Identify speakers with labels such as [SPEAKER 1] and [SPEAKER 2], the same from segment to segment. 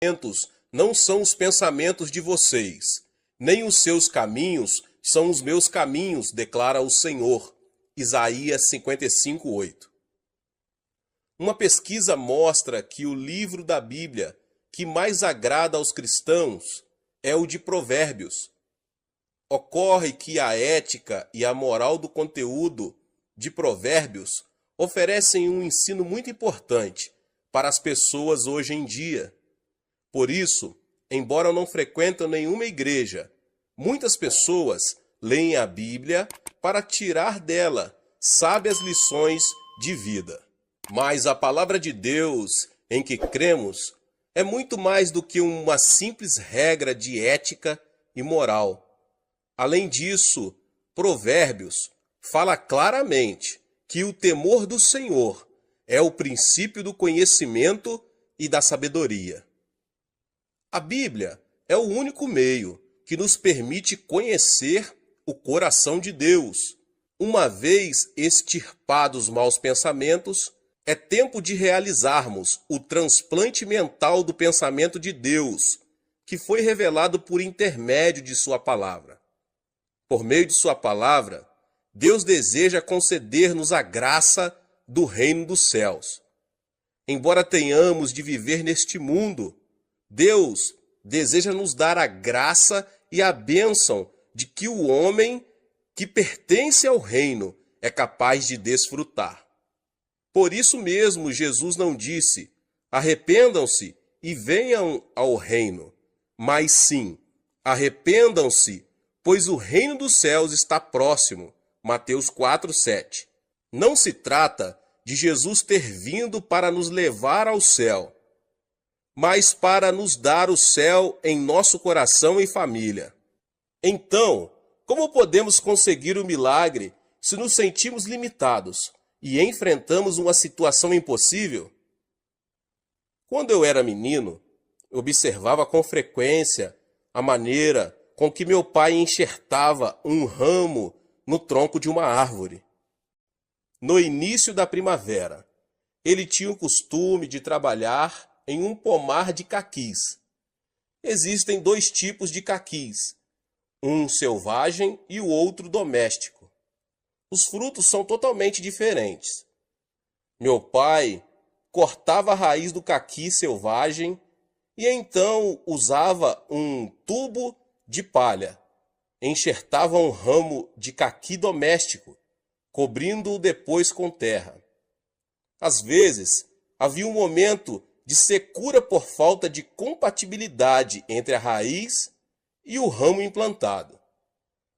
[SPEAKER 1] pensamentos não são os pensamentos de vocês, nem os seus caminhos são os meus caminhos, declara o Senhor. Isaías 55:8. Uma pesquisa mostra que o livro da Bíblia que mais agrada aos cristãos é o de Provérbios. Ocorre que a ética e a moral do conteúdo de Provérbios oferecem um ensino muito importante para as pessoas hoje em dia. Por isso, embora não frequentem nenhuma igreja, muitas pessoas leem a Bíblia para tirar dela sábias lições de vida. Mas a palavra de Deus em que cremos é muito mais do que uma simples regra de ética e moral. Além disso, Provérbios fala claramente que o temor do Senhor é o princípio do conhecimento e da sabedoria. A Bíblia é o único meio que nos permite conhecer o coração de Deus. Uma vez extirpados os maus pensamentos, é tempo de realizarmos o transplante mental do pensamento de Deus, que foi revelado por intermédio de sua palavra. Por meio de sua palavra, Deus deseja conceder-nos a graça do reino dos céus. Embora tenhamos de viver neste mundo, Deus deseja nos dar a graça e a bênção de que o homem que pertence ao reino é capaz de desfrutar. Por isso mesmo, Jesus não disse: arrependam-se e venham ao reino, mas sim, arrependam-se, pois o reino dos céus está próximo. Mateus 4:7. Não se trata de Jesus ter vindo para nos levar ao céu, mas para nos dar o céu em nosso coração e família. Então, como podemos conseguir o milagre se nos sentimos limitados e enfrentamos uma situação impossível? Quando eu era menino, observava com frequência a maneira com que meu pai enxertava um ramo no tronco de uma árvore. No início da primavera, ele tinha o costume de trabalhar em um pomar de caquis. Existem dois tipos de caquis, um selvagem e o outro doméstico. Os frutos são totalmente diferentes. Meu pai cortava a raiz do caqui selvagem e então usava um tubo de palha. Enxertava um ramo de caqui doméstico, cobrindo-o depois com terra. Às vezes, havia um momento de secura por falta de compatibilidade entre a raiz e o ramo implantado.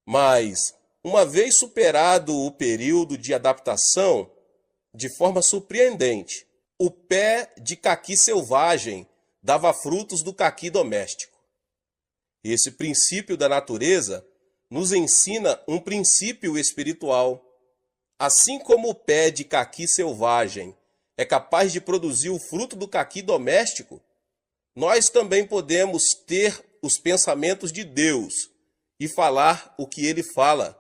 [SPEAKER 1] Mas, uma vez superado o período de adaptação, de forma surpreendente, o pé de caqui selvagem dava frutos do caqui doméstico. Esse princípio da natureza nos ensina um princípio espiritual. Assim como o pé de caqui selvagem é capaz de produzir o fruto do caqui doméstico, nós também podemos ter os pensamentos de Deus e falar o que ele fala.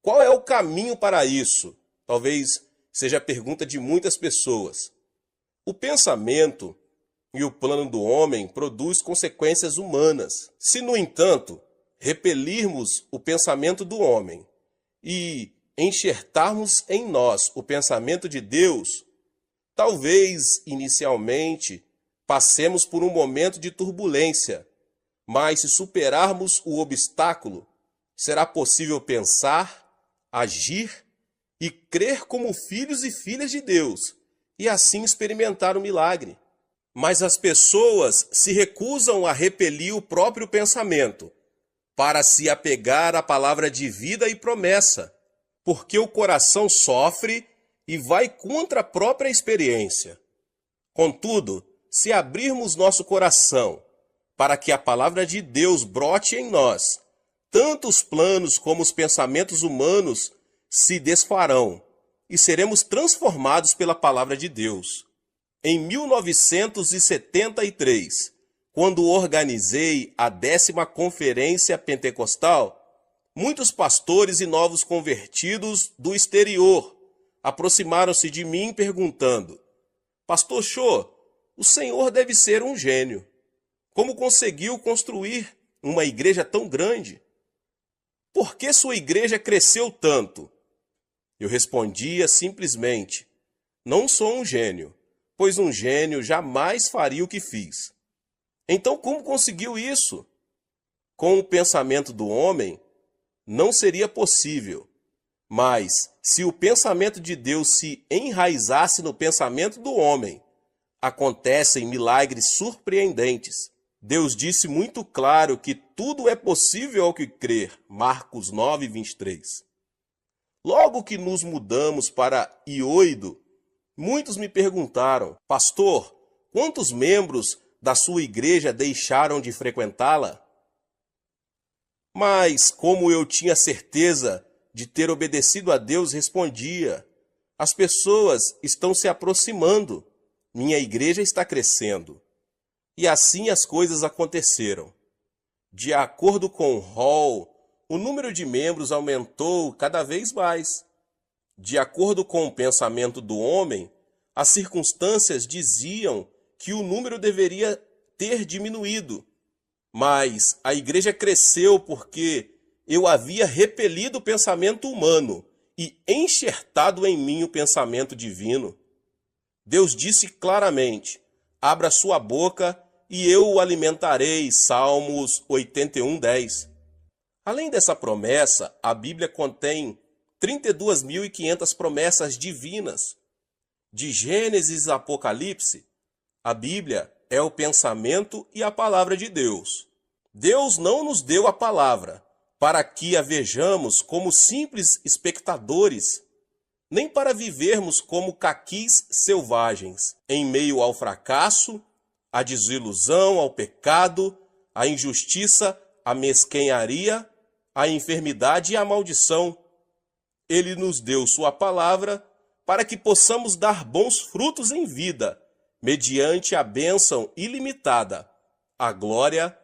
[SPEAKER 1] Qual é o caminho para isso? Talvez seja a pergunta de muitas pessoas. O pensamento e o plano do homem produz consequências humanas. Se, no entanto, repelirmos o pensamento do homem e enxertarmos em nós o pensamento de Deus, talvez, inicialmente, passemos por um momento de turbulência, mas se superarmos o obstáculo, será possível pensar, agir e crer como filhos e filhas de Deus, e assim experimentar o milagre. Mas as pessoas se recusam a repelir o próprio pensamento, para se apegar à palavra de vida e promessa, porque o coração sofre e vai contra a própria experiência. Contudo, se abrirmos nosso coração para que a palavra de Deus brote em nós, tanto os planos como os pensamentos humanos se desfarão e seremos transformados pela palavra de Deus. Em 1973, quando organizei a 10ª Conferência Pentecostal, muitos pastores e novos convertidos do exterior aproximaram-se de mim perguntando: Pastor Cho, o senhor deve ser um gênio. Como conseguiu construir uma igreja tão grande? Por que sua igreja cresceu tanto? Eu respondia simplesmente: não sou um gênio, pois um gênio jamais faria o que fiz. Então, como conseguiu isso? Com o pensamento do homem, não seria possível. Mas, se o pensamento de Deus se enraizasse no pensamento do homem, acontecem milagres surpreendentes. Deus disse muito claro que tudo é possível ao que crer. Marcos 9, 23. Logo que nos mudamos para Ioido, muitos me perguntaram: pastor, quantos membros da sua igreja deixaram de frequentá-la? Mas, como eu tinha certeza de ter obedecido a Deus, respondia: as pessoas estão se aproximando, minha igreja está crescendo. E assim as coisas aconteceram. De acordo com Hall, o número de membros aumentou cada vez mais. De acordo com o pensamento do homem, as circunstâncias diziam que o número deveria ter diminuído. Mas a igreja cresceu porque eu havia repelido o pensamento humano e enxertado em mim o pensamento divino. Deus disse claramente: abra sua boca e eu o alimentarei. Salmos 81, 10. Além dessa promessa, a Bíblia contém 32.500 promessas divinas. De Gênesis a Apocalipse, a Bíblia é o pensamento e a palavra de Deus. Deus não nos deu a palavra para que a vejamos como simples espectadores, nem para vivermos como caquis selvagens, em meio ao fracasso, à desilusão, ao pecado, à injustiça, à mesquenharia, à enfermidade e à maldição. Ele nos deu sua palavra para que possamos dar bons frutos em vida, mediante a bênção ilimitada, a glória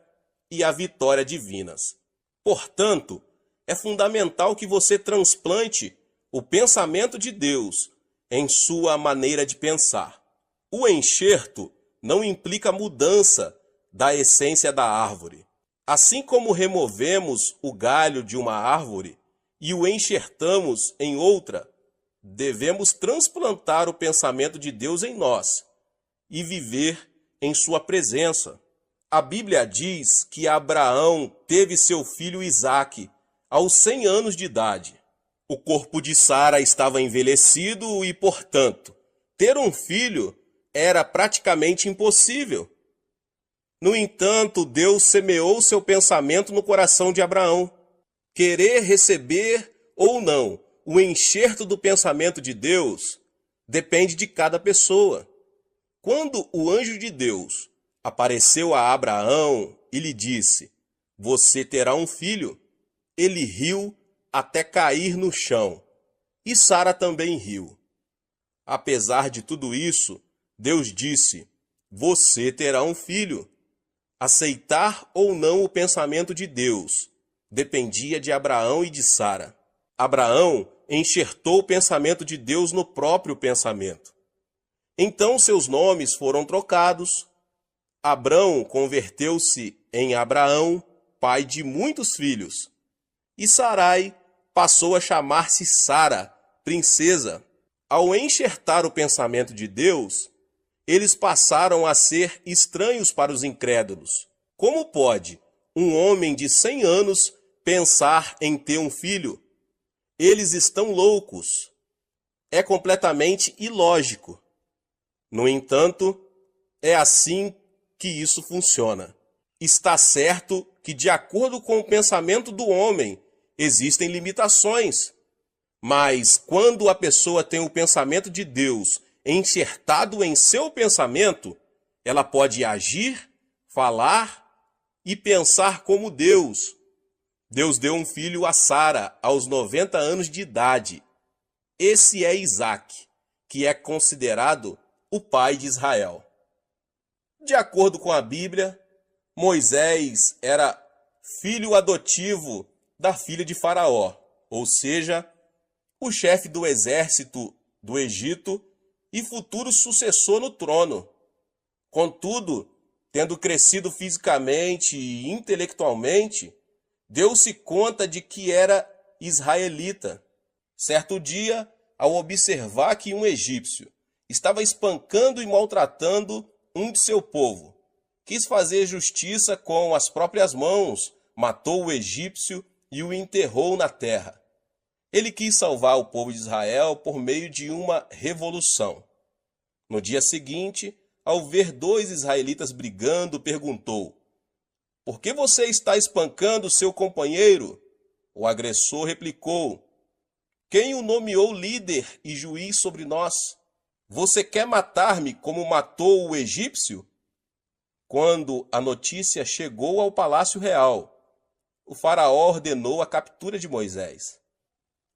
[SPEAKER 1] e a vitória divinas. Portanto, é fundamental que você transplante o pensamento de Deus em sua maneira de pensar. O enxerto não implica mudança da essência da árvore. Assim como removemos o galho de uma árvore e o enxertamos em outra, devemos transplantar o pensamento de Deus em nós e viver em sua presença. A Bíblia diz que Abraão teve seu filho Isaque aos 100 anos de idade. O corpo de Sara estava envelhecido e, portanto, ter um filho era praticamente impossível. No entanto, Deus semeou seu pensamento no coração de Abraão. Querer receber ou não o enxerto do pensamento de Deus depende de cada pessoa. Quando o anjo de Deus apareceu a Abraão e lhe disse: você terá um filho, ele riu até cair no chão, e Sara também riu. Apesar de tudo isso, Deus disse: você terá um filho. Aceitar ou não o pensamento de Deus dependia de Abraão e de Sara. Abraão enxertou o pensamento de Deus no próprio pensamento. Então seus nomes foram trocados. Abrão converteu-se em Abraão, pai de muitos filhos. E Sarai passou a chamar-se Sara, princesa. Ao enxertar o pensamento de Deus, eles passaram a ser estranhos para os incrédulos. Como pode um homem de 100 anos pensar em ter um filho? Eles estão loucos. É completamente ilógico. No entanto, é assim que isso funciona. Está certo que, de acordo com o pensamento do homem, existem limitações. Mas quando a pessoa tem o pensamento de Deus enxertado em seu pensamento, ela pode agir, falar e pensar como Deus. Deus deu um filho a Sara aos 90 anos de idade. Esse é Isaque, que é considerado o pai de Israel. De acordo com a Bíblia, Moisés era filho adotivo da filha de Faraó, ou seja, o chefe do exército do Egito e futuro sucessor no trono. Contudo, Tendo crescido fisicamente e intelectualmente, deu-se conta de que era israelita. Certo dia, ao observar que um egípcio estava espancando e maltratando um de seu povo, quis fazer justiça com as próprias mãos, matou o egípcio e o enterrou na terra. Ele quis salvar o povo de Israel por meio de uma revolução. No dia seguinte, ao ver dois israelitas brigando, perguntou: "Por que você está espancando seu companheiro?" O agressor replicou: "Quem o nomeou líder e juiz sobre nós? Você quer matar-me como matou o egípcio?" Quando a notícia chegou ao palácio real, o faraó ordenou a captura de Moisés.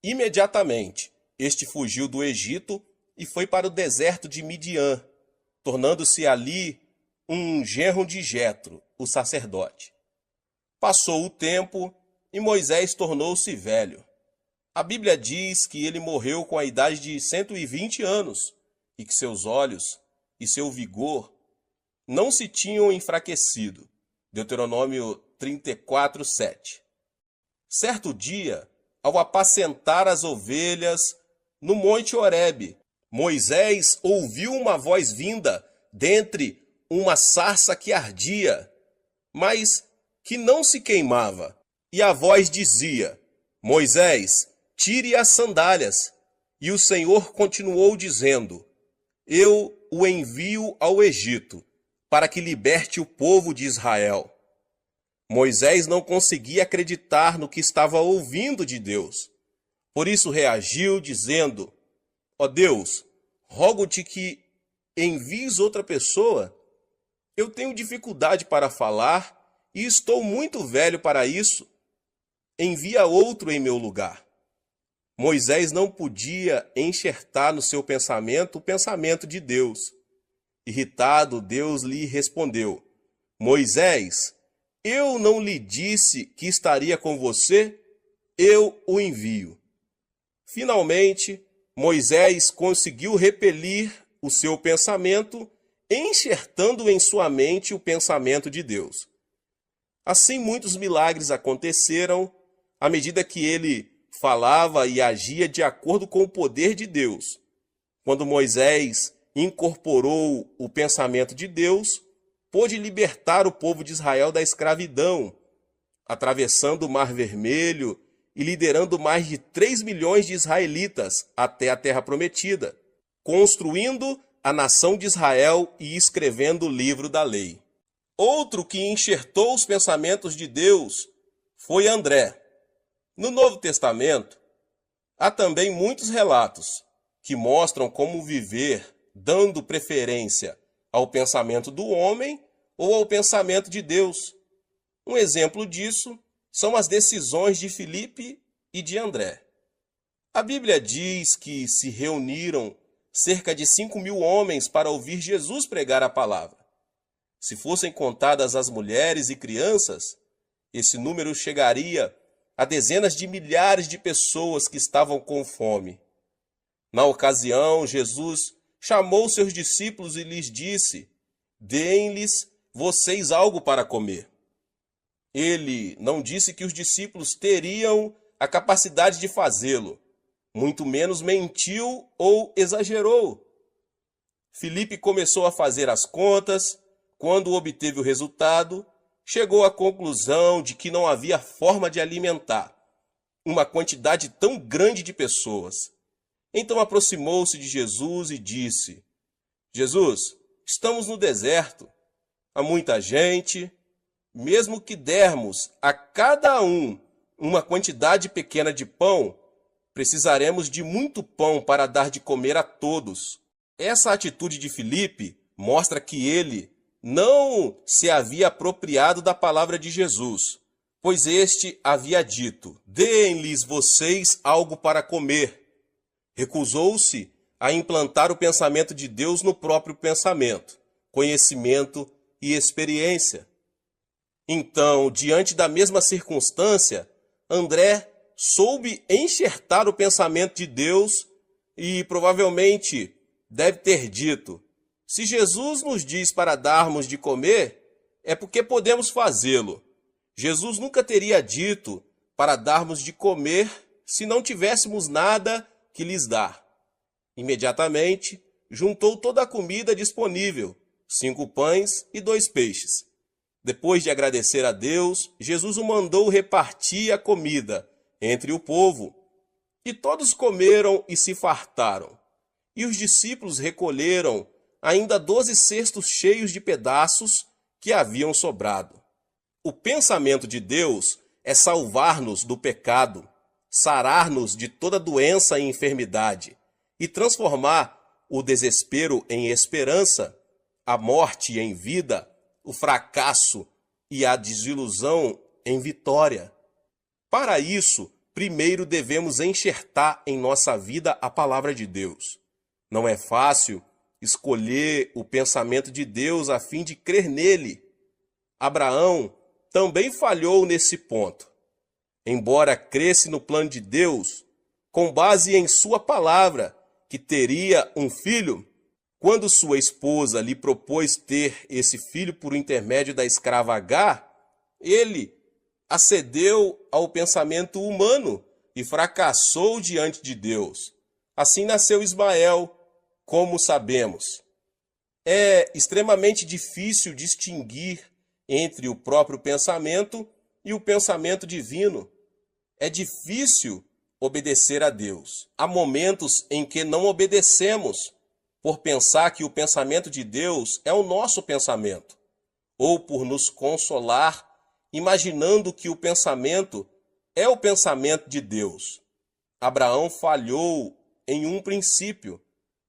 [SPEAKER 1] Imediatamente, este fugiu do Egito e foi para o deserto de Midian, tornando-se ali um genro de Jetro, o sacerdote. Passou o tempo e Moisés tornou-se velho. A Bíblia diz que ele morreu com a idade de 120 anos e que seus olhos e seu vigor não se tinham enfraquecido. Deuteronômio 34:7. Certo dia, ao apacentar as ovelhas no monte Horebe, Moisés ouviu uma voz vinda dentre uma sarça que ardia, mas que não se queimava. E a voz dizia: "Moisés, tire as sandálias." E o Senhor continuou dizendo: "Eu o envio ao Egito, para que liberte o povo de Israel." Moisés não conseguia acreditar no que estava ouvindo de Deus. Por isso reagiu, dizendo: "Ó Deus, rogo-te que envies outra pessoa. Eu tenho dificuldade para falar e estou muito velho para isso. Envia outro em meu lugar." Moisés não podia enxertar no seu pensamento o pensamento de Deus. Irritado, Deus lhe respondeu: "Moisés, eu não lhe disse que estaria com você? Eu o envio." Finalmente, Moisés conseguiu repelir o seu pensamento, enxertando em sua mente o pensamento de Deus. Assim, muitos milagres aconteceram à medida que ele falava e agia de acordo com o poder de Deus. Quando Moisés incorporou o pensamento de Deus, pôde libertar o povo de Israel da escravidão, atravessando o Mar Vermelho e liderando mais de 3 milhões de israelitas até a Terra Prometida, construindo a nação de Israel e escrevendo o livro da lei. Outro que enxertou os pensamentos de Deus foi André. No Novo Testamento, há também muitos relatos que mostram como viver dando preferência ao pensamento do homem ou ao pensamento de Deus. Um exemplo disso são as decisões de Filipe e de André. A Bíblia diz que se reuniram cerca de 5.000 homens para ouvir Jesus pregar a palavra. Se fossem contadas as mulheres e crianças, esse número chegaria a dezenas de milhares de pessoas que estavam com fome. Na ocasião, Jesus chamou seus discípulos e lhes disse: "Deem-lhes vocês algo para comer." Ele não disse que os discípulos teriam a capacidade de fazê-lo, muito menos mentiu ou exagerou. Filipe começou a fazer as contas. Quando obteve o resultado, chegou à conclusão de que não havia forma de alimentar uma quantidade tão grande de pessoas. Então aproximou-se de Jesus e disse: "Jesus, estamos no deserto, há muita gente. Mesmo que dermos a cada um uma quantidade pequena de pão, precisaremos de muito pão para dar de comer a todos." Essa atitude de Filipe mostra que ele não se havia apropriado da palavra de Jesus, pois este havia dito: "Deem-lhes vocês algo para comer." Recusou-se a implantar o pensamento de Deus no próprio pensamento, conhecimento e experiência. Então, diante da mesma circunstância, André soube enxertar o pensamento de Deus e provavelmente deve ter dito: "Se Jesus nos diz para darmos de comer, é porque podemos fazê-lo. Jesus nunca teria dito para darmos de comer se não tivéssemos nada que lhes dar. Imediatamente, juntou toda a comida disponível, 5 pães e 2 peixes. Depois de agradecer a Deus, Jesus o mandou repartir a comida entre o povo. E todos comeram e se fartaram. E os discípulos recolheram ainda 12 cestos cheios de pedaços que haviam sobrado. O pensamento de Deus é salvar-nos do pecado, sarar-nos de toda doença e enfermidade e transformar o desespero em esperança, a morte em vida, o fracasso e a desilusão em vitória. Para isso, primeiro devemos enxertar em nossa vida a palavra de Deus. Não é fácil escolher o pensamento de Deus a fim de crer nele. Abraão também falhou nesse ponto. Embora cresce no plano de Deus, com base em sua palavra, que teria um filho, quando sua esposa lhe propôs ter esse filho por intermédio da escrava Agar, ele acedeu ao pensamento humano e fracassou diante de Deus. Assim nasceu Ismael, como sabemos. É extremamente difícil distinguir entre o próprio pensamento e o pensamento divino. É difícil obedecer a Deus. Há momentos em que não obedecemos por pensar que o pensamento de Deus é o nosso pensamento, ou por nos consolar imaginando que o pensamento é o pensamento de Deus. Abraão falhou em um princípio,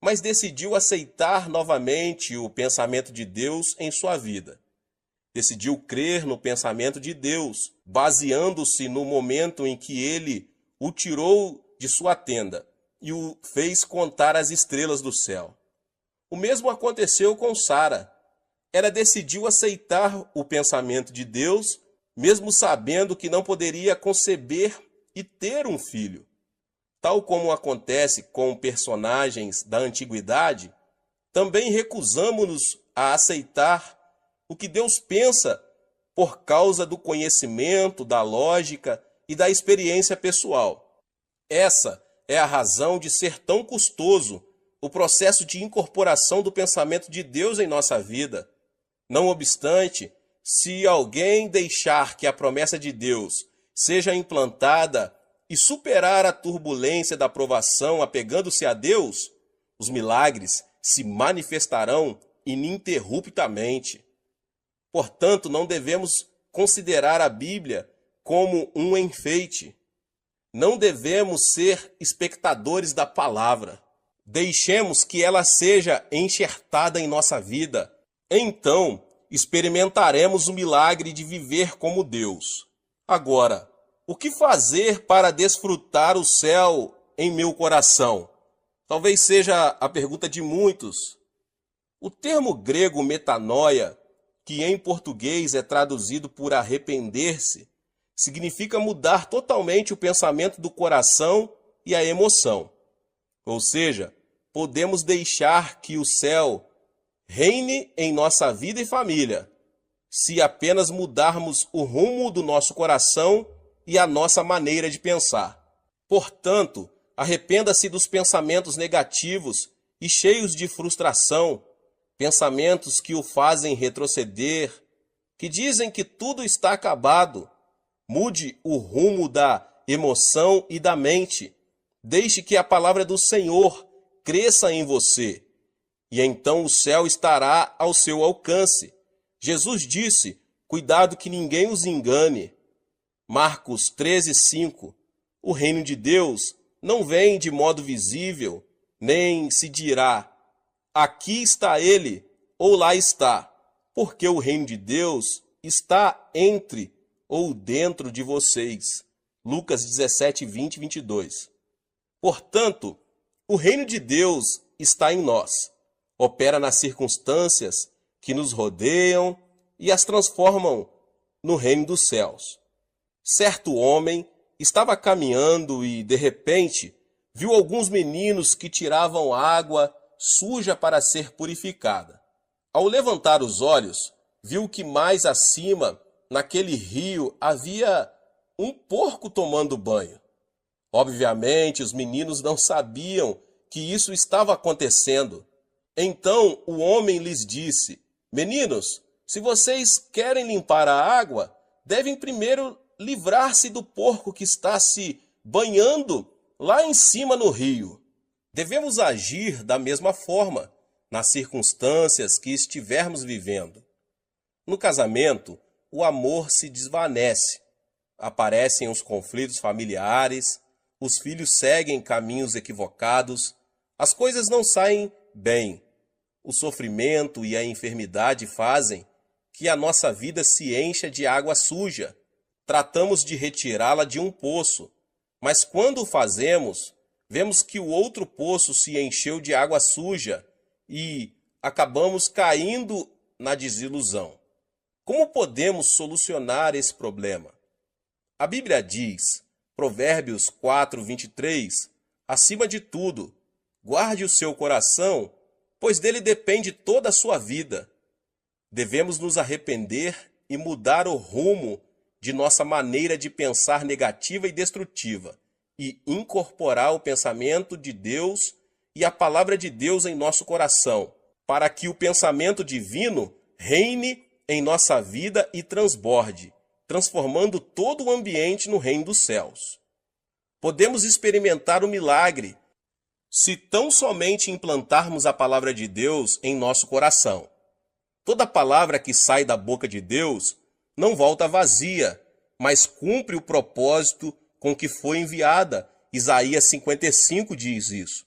[SPEAKER 1] mas decidiu aceitar novamente o pensamento de Deus em sua vida. Decidiu crer no pensamento de Deus, baseando-se no momento em que ele o tirou de sua tenda e o fez contar as estrelas do céu. O mesmo aconteceu com Sara. Ela decidiu aceitar o pensamento de Deus, mesmo sabendo que não poderia conceber e ter um filho. Tal como acontece com personagens da antiguidade, também recusamos-nos a aceitar o que Deus pensa por causa do conhecimento, da lógica e da experiência pessoal. Essa é a razão de ser tão custoso o processo de incorporação do pensamento de Deus em nossa vida. Não obstante, se alguém deixar que a promessa de Deus seja implantada e superar a turbulência da provação apegando-se a Deus, os milagres se manifestarão ininterruptamente. Portanto, não devemos considerar a Bíblia como um enfeite. Não devemos ser espectadores da palavra. Deixemos que ela seja enxertada em nossa vida. Então, experimentaremos o milagre de viver como Deus. Agora, o que fazer para desfrutar o céu em meu coração? Talvez seja a pergunta de muitos. O termo grego metanoia, que em português é traduzido por arrepender-se, significa mudar totalmente o pensamento do coração e a emoção. Ou seja, podemos deixar que o céu reine em nossa vida e família, se apenas mudarmos o rumo do nosso coração e a nossa maneira de pensar. Portanto, arrependa-se dos pensamentos negativos e cheios de frustração, pensamentos que o fazem retroceder, que dizem que tudo está acabado. Mude o rumo da emoção e da mente. Deixe que a palavra do Senhor cresça em você, e então o céu estará ao seu alcance. Jesus disse: cuidado que ninguém os engane. Marcos 13:5. O reino de Deus não vem de modo visível, nem se dirá: aqui está ele, ou lá está, porque o reino de Deus está entre ou dentro de vocês. Lucas 17:20 e 22. Portanto, o reino de Deus está em nós. Opera nas circunstâncias que nos rodeiam e as transformam no reino dos céus. Certo homem estava caminhando e, de repente, viu alguns meninos que tiravam água suja para ser purificada. Ao levantar os olhos, viu que mais acima, naquele rio, havia um porco tomando banho. Obviamente, os meninos não sabiam que isso estava acontecendo. Então o homem lhes disse: Meninos, se vocês querem limpar a água, devem primeiro livrar-se do porco que está se banhando lá em cima no rio. Devemos agir da mesma forma nas circunstâncias que estivermos vivendo. No casamento, o amor se desvanece, aparecem os conflitos familiares, os filhos seguem caminhos equivocados, as coisas não saem bem. O sofrimento e a enfermidade fazem que a nossa vida se encha de água suja. Tratamos de retirá-la de um poço, mas quando o fazemos, vemos que o outro poço se encheu de água suja e acabamos caindo na desilusão. Como podemos solucionar esse problema? A Bíblia diz, Provérbios 4:23, acima de tudo, guarde o seu coração, pois dele depende toda a sua vida. Devemos nos arrepender e mudar o rumo de nossa maneira de pensar negativa e destrutiva e incorporar o pensamento de Deus e a palavra de Deus em nosso coração, para que o pensamento divino reine em nossa vida e transborde, transformando todo o ambiente no reino dos céus. Podemos experimentar o milagre se tão somente implantarmos a palavra de Deus em nosso coração. Toda palavra que sai da boca de Deus não volta vazia, mas cumpre o propósito com que foi enviada. Isaías 55 diz isso.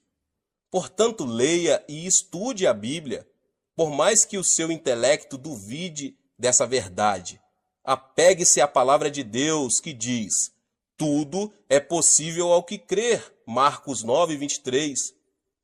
[SPEAKER 1] Portanto, leia e estude a Bíblia, por mais que o seu intelecto duvide dessa verdade. Apegue-se à palavra de Deus que diz: tudo é possível ao que crer. Marcos 9:23.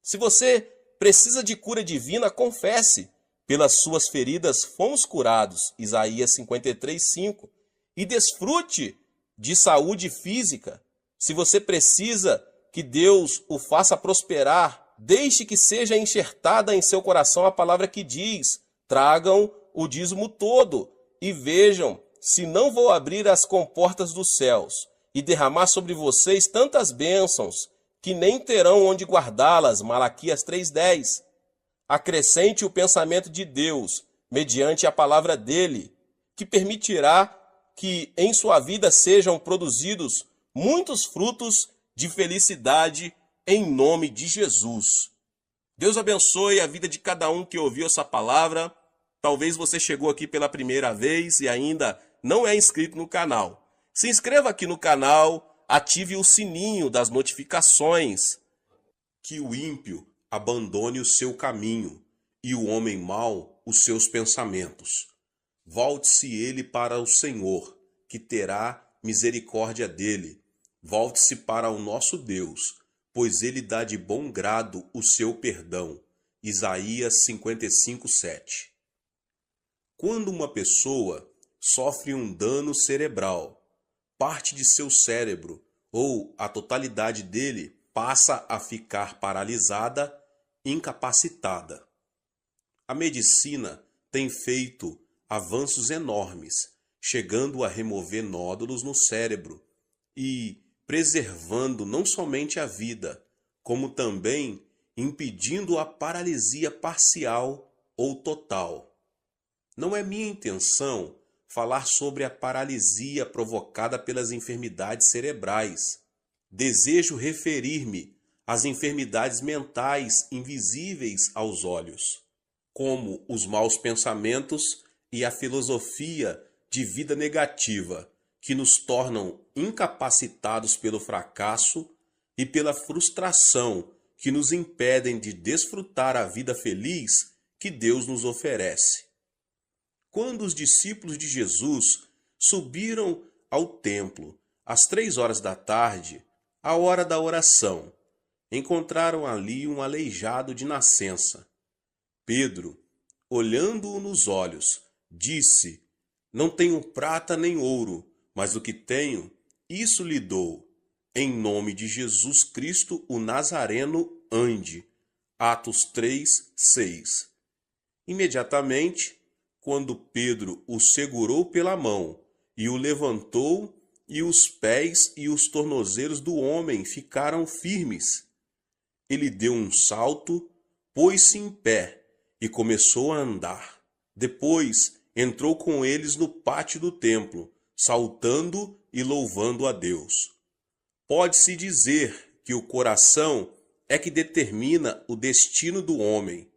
[SPEAKER 1] Se você precisa de cura divina, confesse. Pelas suas feridas fomos curados. Isaías 53:5. E desfrute de saúde física. Se você precisa que Deus o faça prosperar, deixe que seja enxertada em seu coração a palavra que diz: tragam o dízimo todo e vejam se não vou abrir as comportas dos céus e derramar sobre vocês tantas bênçãos que nem terão onde guardá-las. Malaquias 3:10. Acrescente o pensamento de Deus, mediante a palavra dele, que permitirá que em sua vida sejam produzidos muitos frutos de felicidade em nome de Jesus. Deus abençoe a vida de cada um que ouviu essa palavra. Talvez você chegou aqui pela primeira vez e ainda não é inscrito no canal. Se inscreva aqui no canal, ative o sininho das notificações. Que o ímpio abandone o seu caminho e o homem mau os seus pensamentos. Volte-se ele para o Senhor, que terá misericórdia dele. Volte-se para o nosso Deus, pois ele dá de bom grado o seu perdão. Isaías 55:7. Quando uma pessoa sofre um dano cerebral, parte de seu cérebro ou a totalidade dele passa a ficar paralisada, incapacitada. A medicina tem feito avanços enormes, chegando a remover nódulos no cérebro e preservando não somente a vida, como também impedindo a paralisia parcial ou total. Não é minha intenção falar sobre a paralisia provocada pelas enfermidades cerebrais. Desejo referir-me às enfermidades mentais invisíveis aos olhos, como os maus pensamentos e a filosofia de vida negativa, que nos tornam incapacitados pelo fracasso e pela frustração, que nos impedem de desfrutar a vida feliz que Deus nos oferece. Quando os discípulos de Jesus subiram ao templo às 15h, a hora da oração, encontraram ali um aleijado de nascença. Pedro, olhando-o nos olhos, disse: não tenho prata nem ouro, mas o que tenho, isso lhe dou. Em nome de Jesus Cristo, o Nazareno, ande. Atos 3:6. Imediatamente, quando Pedro o segurou pela mão e o levantou, e os pés e os tornozelos do homem ficaram firmes. Ele deu um salto, pôs-se em pé e começou a andar. Depois entrou com eles no pátio do templo, saltando e louvando a Deus. Pode-se dizer que o coração é que determina o destino do homem.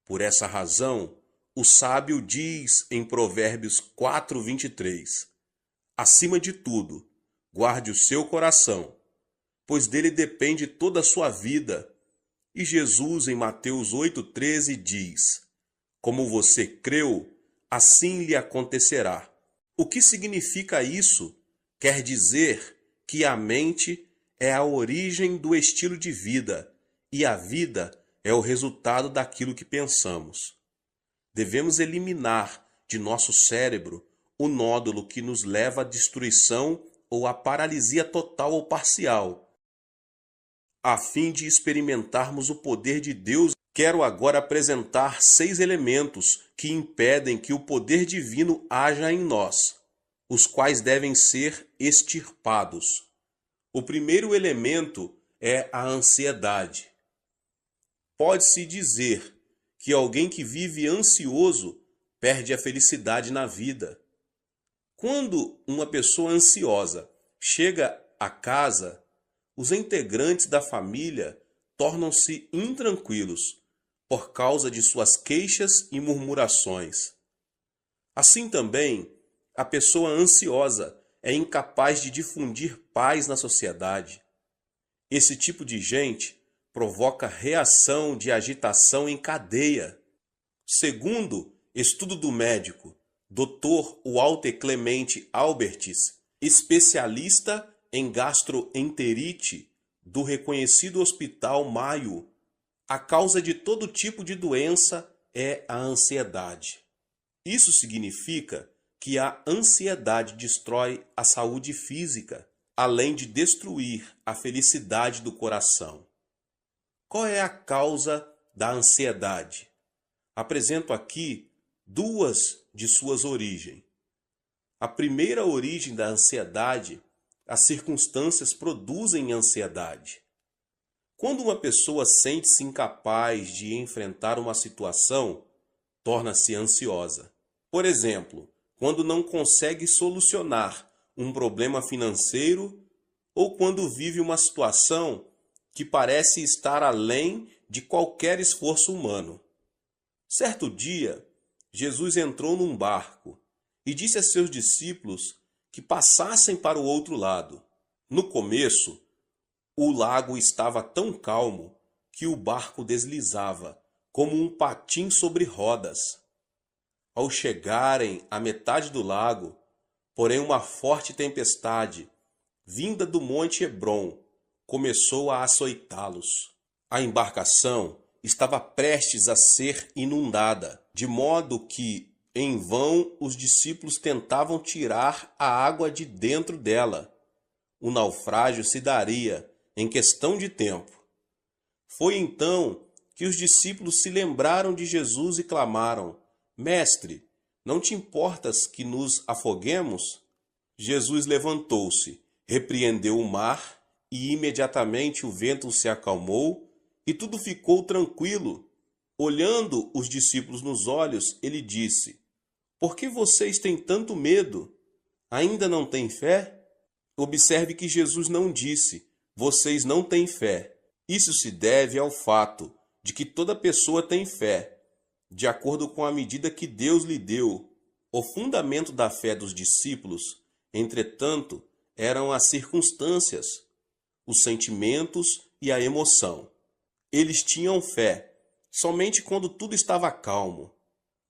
[SPEAKER 1] Por essa razão, o sábio diz em Provérbios 4:23: acima de tudo, guarde o seu coração, pois dele depende toda a sua vida. E Jesus, em Mateus 8:13, diz: como você creu, assim lhe acontecerá. O que significa isso? Quer dizer que a mente é a origem do estilo de vida e a vida é o resultado daquilo que pensamos. Devemos eliminar de nosso cérebro o nódulo que nos leva à destruição ou à paralisia total ou parcial. A fim de experimentarmos o poder de Deus, quero agora apresentar 6 elementos que impedem que o poder divino haja em nós, os quais devem ser extirpados. O primeiro elemento é a ansiedade. Pode-se dizer que alguém que vive ansioso perde a felicidade na vida. Quando uma pessoa ansiosa chega a casa, os integrantes da família tornam-se intranquilos por causa de suas queixas e murmurações. Assim também, a pessoa ansiosa é incapaz de difundir paz na sociedade. Esse tipo de gente provoca reação de agitação em cadeia. Segundo estudo do médico Dr. Walter Clemente Albertis, especialista em gastroenterite do reconhecido Hospital Mayo, a causa de todo tipo de doença é a ansiedade. Isso significa que a ansiedade destrói a saúde física, além de destruir a felicidade do coração. Qual é a causa da ansiedade? Apresento aqui 2 de suas origens. A primeira origem da ansiedade, as circunstâncias produzem ansiedade. Quando uma pessoa sente-se incapaz de enfrentar uma situação, torna-se ansiosa. Por exemplo, quando não consegue solucionar um problema financeiro ou quando vive uma situação que parece estar além de qualquer esforço humano. Certo dia, Jesus entrou num barco e disse a seus discípulos que passassem para o outro lado. No começo, o lago estava tão calmo que o barco deslizava como um patim sobre rodas. Ao chegarem à metade do lago, porém uma forte tempestade, vinda do Monte Hebron, começou a açoitá-los. A embarcação estava prestes a ser inundada, de modo que, em vão, os discípulos tentavam tirar a água de dentro dela. O naufrágio se daria em questão de tempo. Foi então que os discípulos se lembraram de Jesus e clamaram: Mestre, não te importas que nos afoguemos? Jesus levantou-se, repreendeu o mar e imediatamente o vento se acalmou e tudo ficou tranquilo. Olhando os discípulos nos olhos, ele disse: por que vocês têm tanto medo? Ainda não têm fé? Observe que Jesus não disse: vocês não têm fé. Isso se deve ao fato de que toda pessoa tem fé, de acordo com a medida que Deus lhe deu. O fundamento da fé dos discípulos, entretanto, eram as circunstâncias, os sentimentos e a emoção. Eles tinham fé somente quando tudo estava calmo.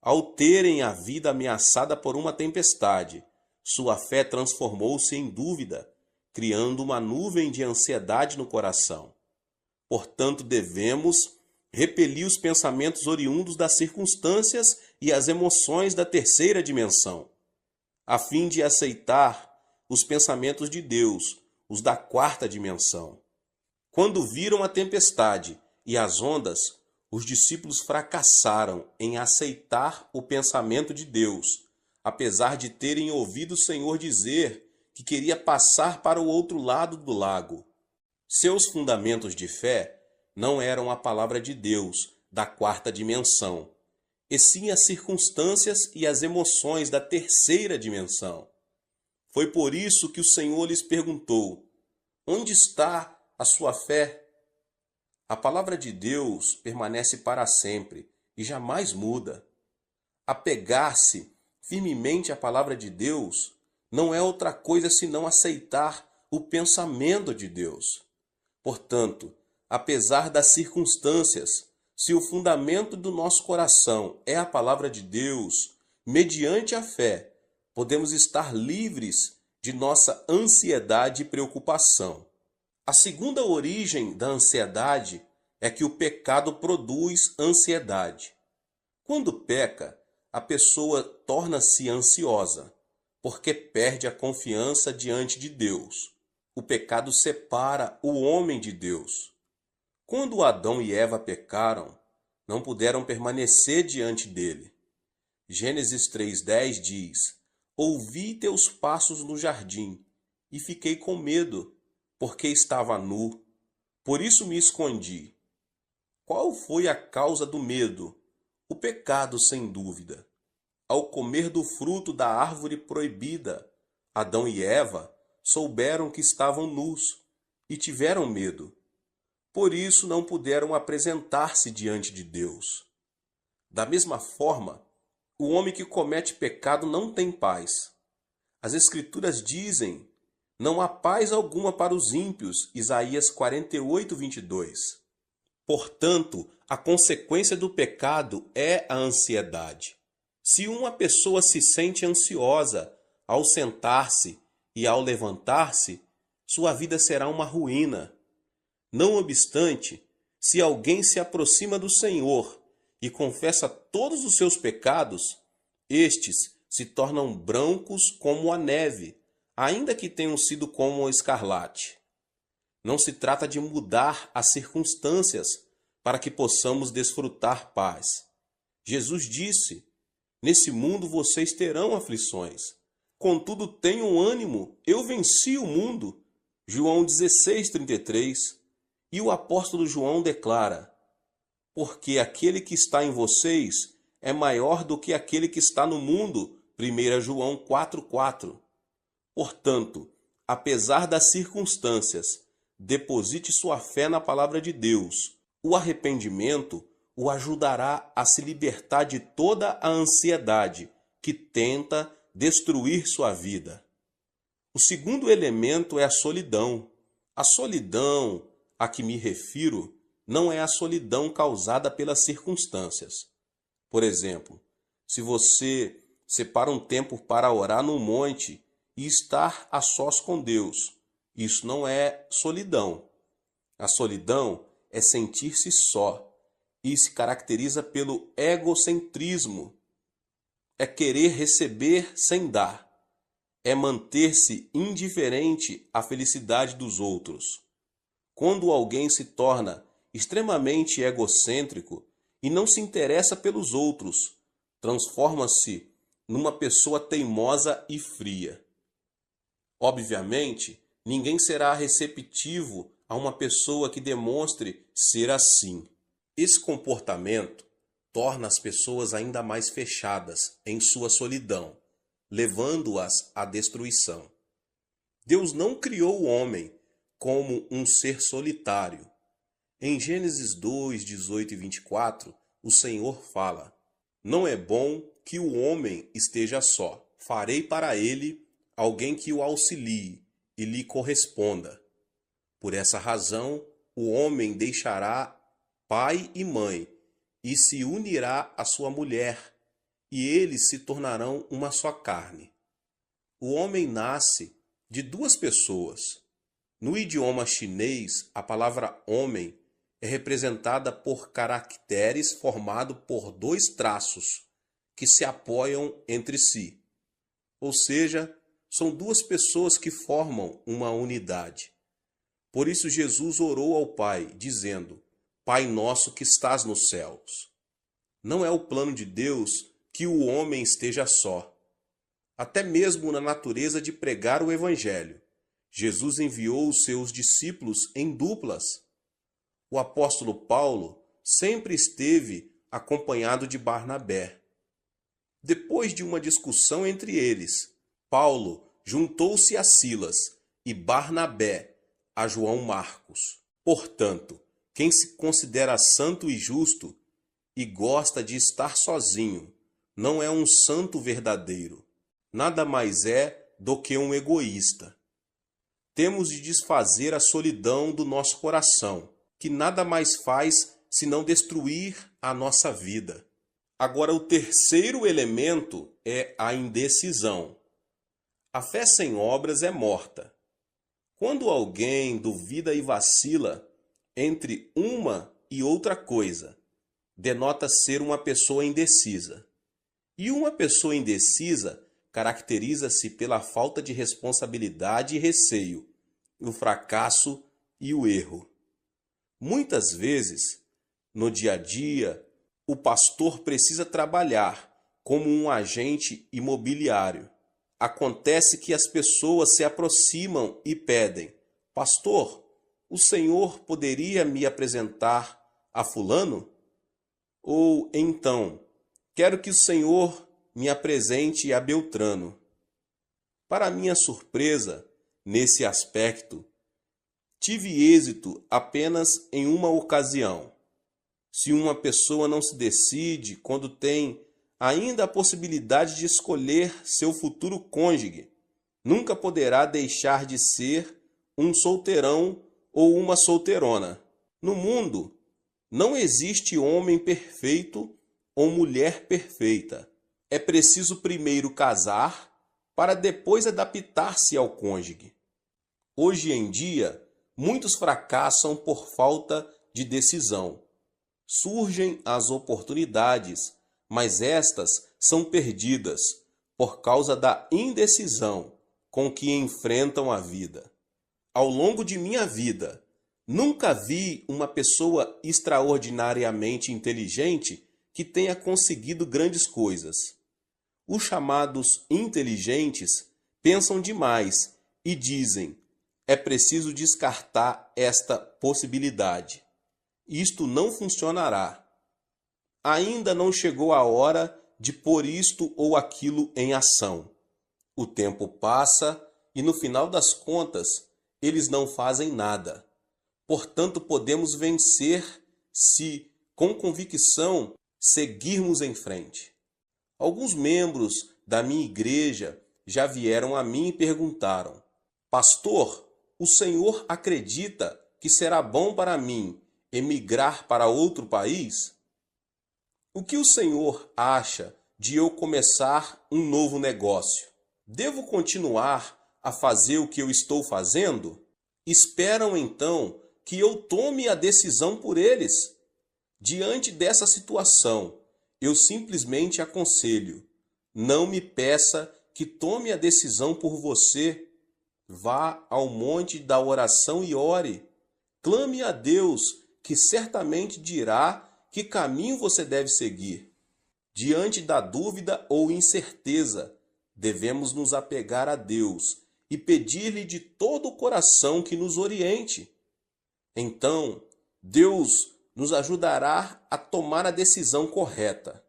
[SPEAKER 1] Ao terem a vida ameaçada por uma tempestade, sua fé transformou-se em dúvida, criando uma nuvem de ansiedade no coração. Portanto, devemos repelir os pensamentos oriundos das circunstâncias e as emoções da terceira dimensão, a fim de aceitar os pensamentos de Deus, os da quarta dimensão. Quando viram a tempestade e as ondas, Os discípulos fracassaram em aceitar o pensamento de Deus, apesar de terem ouvido o Senhor dizer que queria passar para o outro lado do lago. Seus fundamentos de fé não eram a palavra de Deus da quarta dimensão, e sim as circunstâncias e as emoções da terceira dimensão. Foi por isso que o Senhor lhes perguntou: onde está a sua fé? A palavra de Deus permanece para sempre e jamais muda. Apegar-se firmemente à palavra de Deus não é outra coisa senão aceitar o pensamento de Deus. Portanto, apesar das circunstâncias, se o fundamento do nosso coração é a palavra de Deus, mediante a fé, podemos estar livres de nossa ansiedade e preocupação. A segunda origem da ansiedade é que o pecado produz ansiedade. Quando peca, a pessoa torna-se ansiosa, porque perde a confiança diante de Deus. O pecado separa o homem de Deus. Quando Adão e Eva pecaram, não puderam permanecer diante dele. Gênesis 3:10 diz: ouvi teus passos no jardim, e fiquei com medo, porque estava nu. Por isso me escondi. Qual foi a causa do medo? O pecado, sem dúvida. Ao comer do fruto da árvore proibida, Adão e Eva souberam que estavam nus e tiveram medo. Por isso não puderam apresentar-se diante de Deus. Da mesma forma, o homem que comete pecado não tem paz. As Escrituras dizem: não há paz alguma para os ímpios, Isaías 48:22. Portanto, a consequência do pecado é a ansiedade. Se uma pessoa se sente ansiosa ao sentar-se e ao levantar-se, sua vida será uma ruína. Não obstante, se alguém se aproxima do Senhor e confessa todos os seus pecados, estes se tornam brancos como a neve, ainda que tenham sido como o escarlate. Não se trata de mudar as circunstâncias para que possamos desfrutar paz. Jesus disse: nesse mundo vocês terão aflições. Contudo, tenham ânimo, eu venci o mundo. João 16:33. E o apóstolo João declara: porque aquele que está em vocês é maior do que aquele que está no mundo. 1 João 4:4. Portanto, apesar das circunstâncias, deposite sua fé na palavra de Deus. O arrependimento o ajudará a se libertar de toda a ansiedade que tenta destruir sua vida. O segundo elemento é a solidão. A solidão a que me refiro não é a solidão causada pelas circunstâncias. Por exemplo, se você separa um tempo para orar no monte e estar a sós com Deus, isso não é solidão. A solidão é sentir-se só e se caracteriza pelo egocentrismo. É querer receber sem dar. É manter-se indiferente à felicidade dos outros. Quando alguém se torna extremamente egocêntrico e não se interessa pelos outros, transforma-se numa pessoa teimosa e fria. Obviamente, ninguém será receptivo a uma pessoa que demonstre ser assim. Esse comportamento torna as pessoas ainda mais fechadas em sua solidão, levando-as à destruição. Deus não criou o homem como um ser solitário. Em Gênesis 2, 18 e 24, o Senhor fala: não é bom que o homem esteja só. Farei para ele alguém que o auxilie e lhe corresponda. Por essa razão, o homem deixará pai e mãe e se unirá à sua mulher, e eles se tornarão uma só carne. O homem nasce de duas pessoas. No idioma chinês, a palavra homem é representada por caracteres formados por dois traços que se apoiam entre si. Ou seja, são duas pessoas que formam uma unidade. Por isso Jesus orou ao Pai, dizendo: Pai nosso que estás nos céus. Não é o plano de Deus que o homem esteja só. Até mesmo na natureza de pregar o Evangelho, Jesus enviou os seus discípulos em duplas. O apóstolo Paulo sempre esteve acompanhado de Barnabé. Depois de uma discussão entre eles, Paulo juntou-se a Silas e Barnabé a João Marcos. Portanto, quem se considera santo e justo e gosta de estar sozinho, não é um santo verdadeiro. Nada mais é do que um egoísta. Temos de desfazer a solidão do nosso coração, que nada mais faz senão destruir a nossa vida. Agora, o terceiro elemento é a indecisão. A fé sem obras é morta. Quando alguém duvida e vacila entre uma e outra coisa, denota ser uma pessoa indecisa. E uma pessoa indecisa caracteriza-se pela falta de responsabilidade e receio, o fracasso e o erro. Muitas vezes, no dia a dia, o pastor precisa trabalhar como um agente imobiliário. Acontece que as pessoas se aproximam e pedem: pastor, o senhor poderia me apresentar a fulano? Ou então, quero que o senhor me apresente a Beltrano. Para minha surpresa, nesse aspecto, tive êxito apenas em uma ocasião. Se uma pessoa não se decide quando tem ainda a possibilidade de escolher seu futuro cônjuge, nunca poderá deixar de ser um solteirão ou uma solteirona. No mundo, não existe homem perfeito ou mulher perfeita. É preciso primeiro casar para depois adaptar-se ao cônjuge. Hoje em dia, muitos fracassam por falta de decisão. Surgem as oportunidades, mas estas são perdidas por causa da indecisão com que enfrentam a vida. Ao longo de minha vida, nunca vi uma pessoa extraordinariamente inteligente que tenha conseguido grandes coisas. Os chamados inteligentes pensam demais e dizem: é preciso descartar esta possibilidade. Isto não funcionará. Ainda não chegou a hora de pôr isto ou aquilo em ação. O tempo passa e, no final das contas, eles não fazem nada. Portanto, podemos vencer se, com convicção, seguirmos em frente. Alguns membros da minha igreja já vieram a mim e perguntaram: pastor, o senhor acredita que será bom para mim emigrar para outro país? O que o senhor acha de eu começar um novo negócio? Devo continuar a fazer o que eu estou fazendo? Esperam então que eu tome a decisão por eles. Diante dessa situação, eu simplesmente aconselho: não me peça que tome a decisão por você. Vá ao monte da oração e ore. Clame a Deus, que certamente dirá que caminho você deve seguir. Diante da dúvida ou incerteza, devemos nos apegar a Deus e pedir-lhe de todo o coração que nos oriente. Então, Deus nos ajudará a tomar a decisão correta.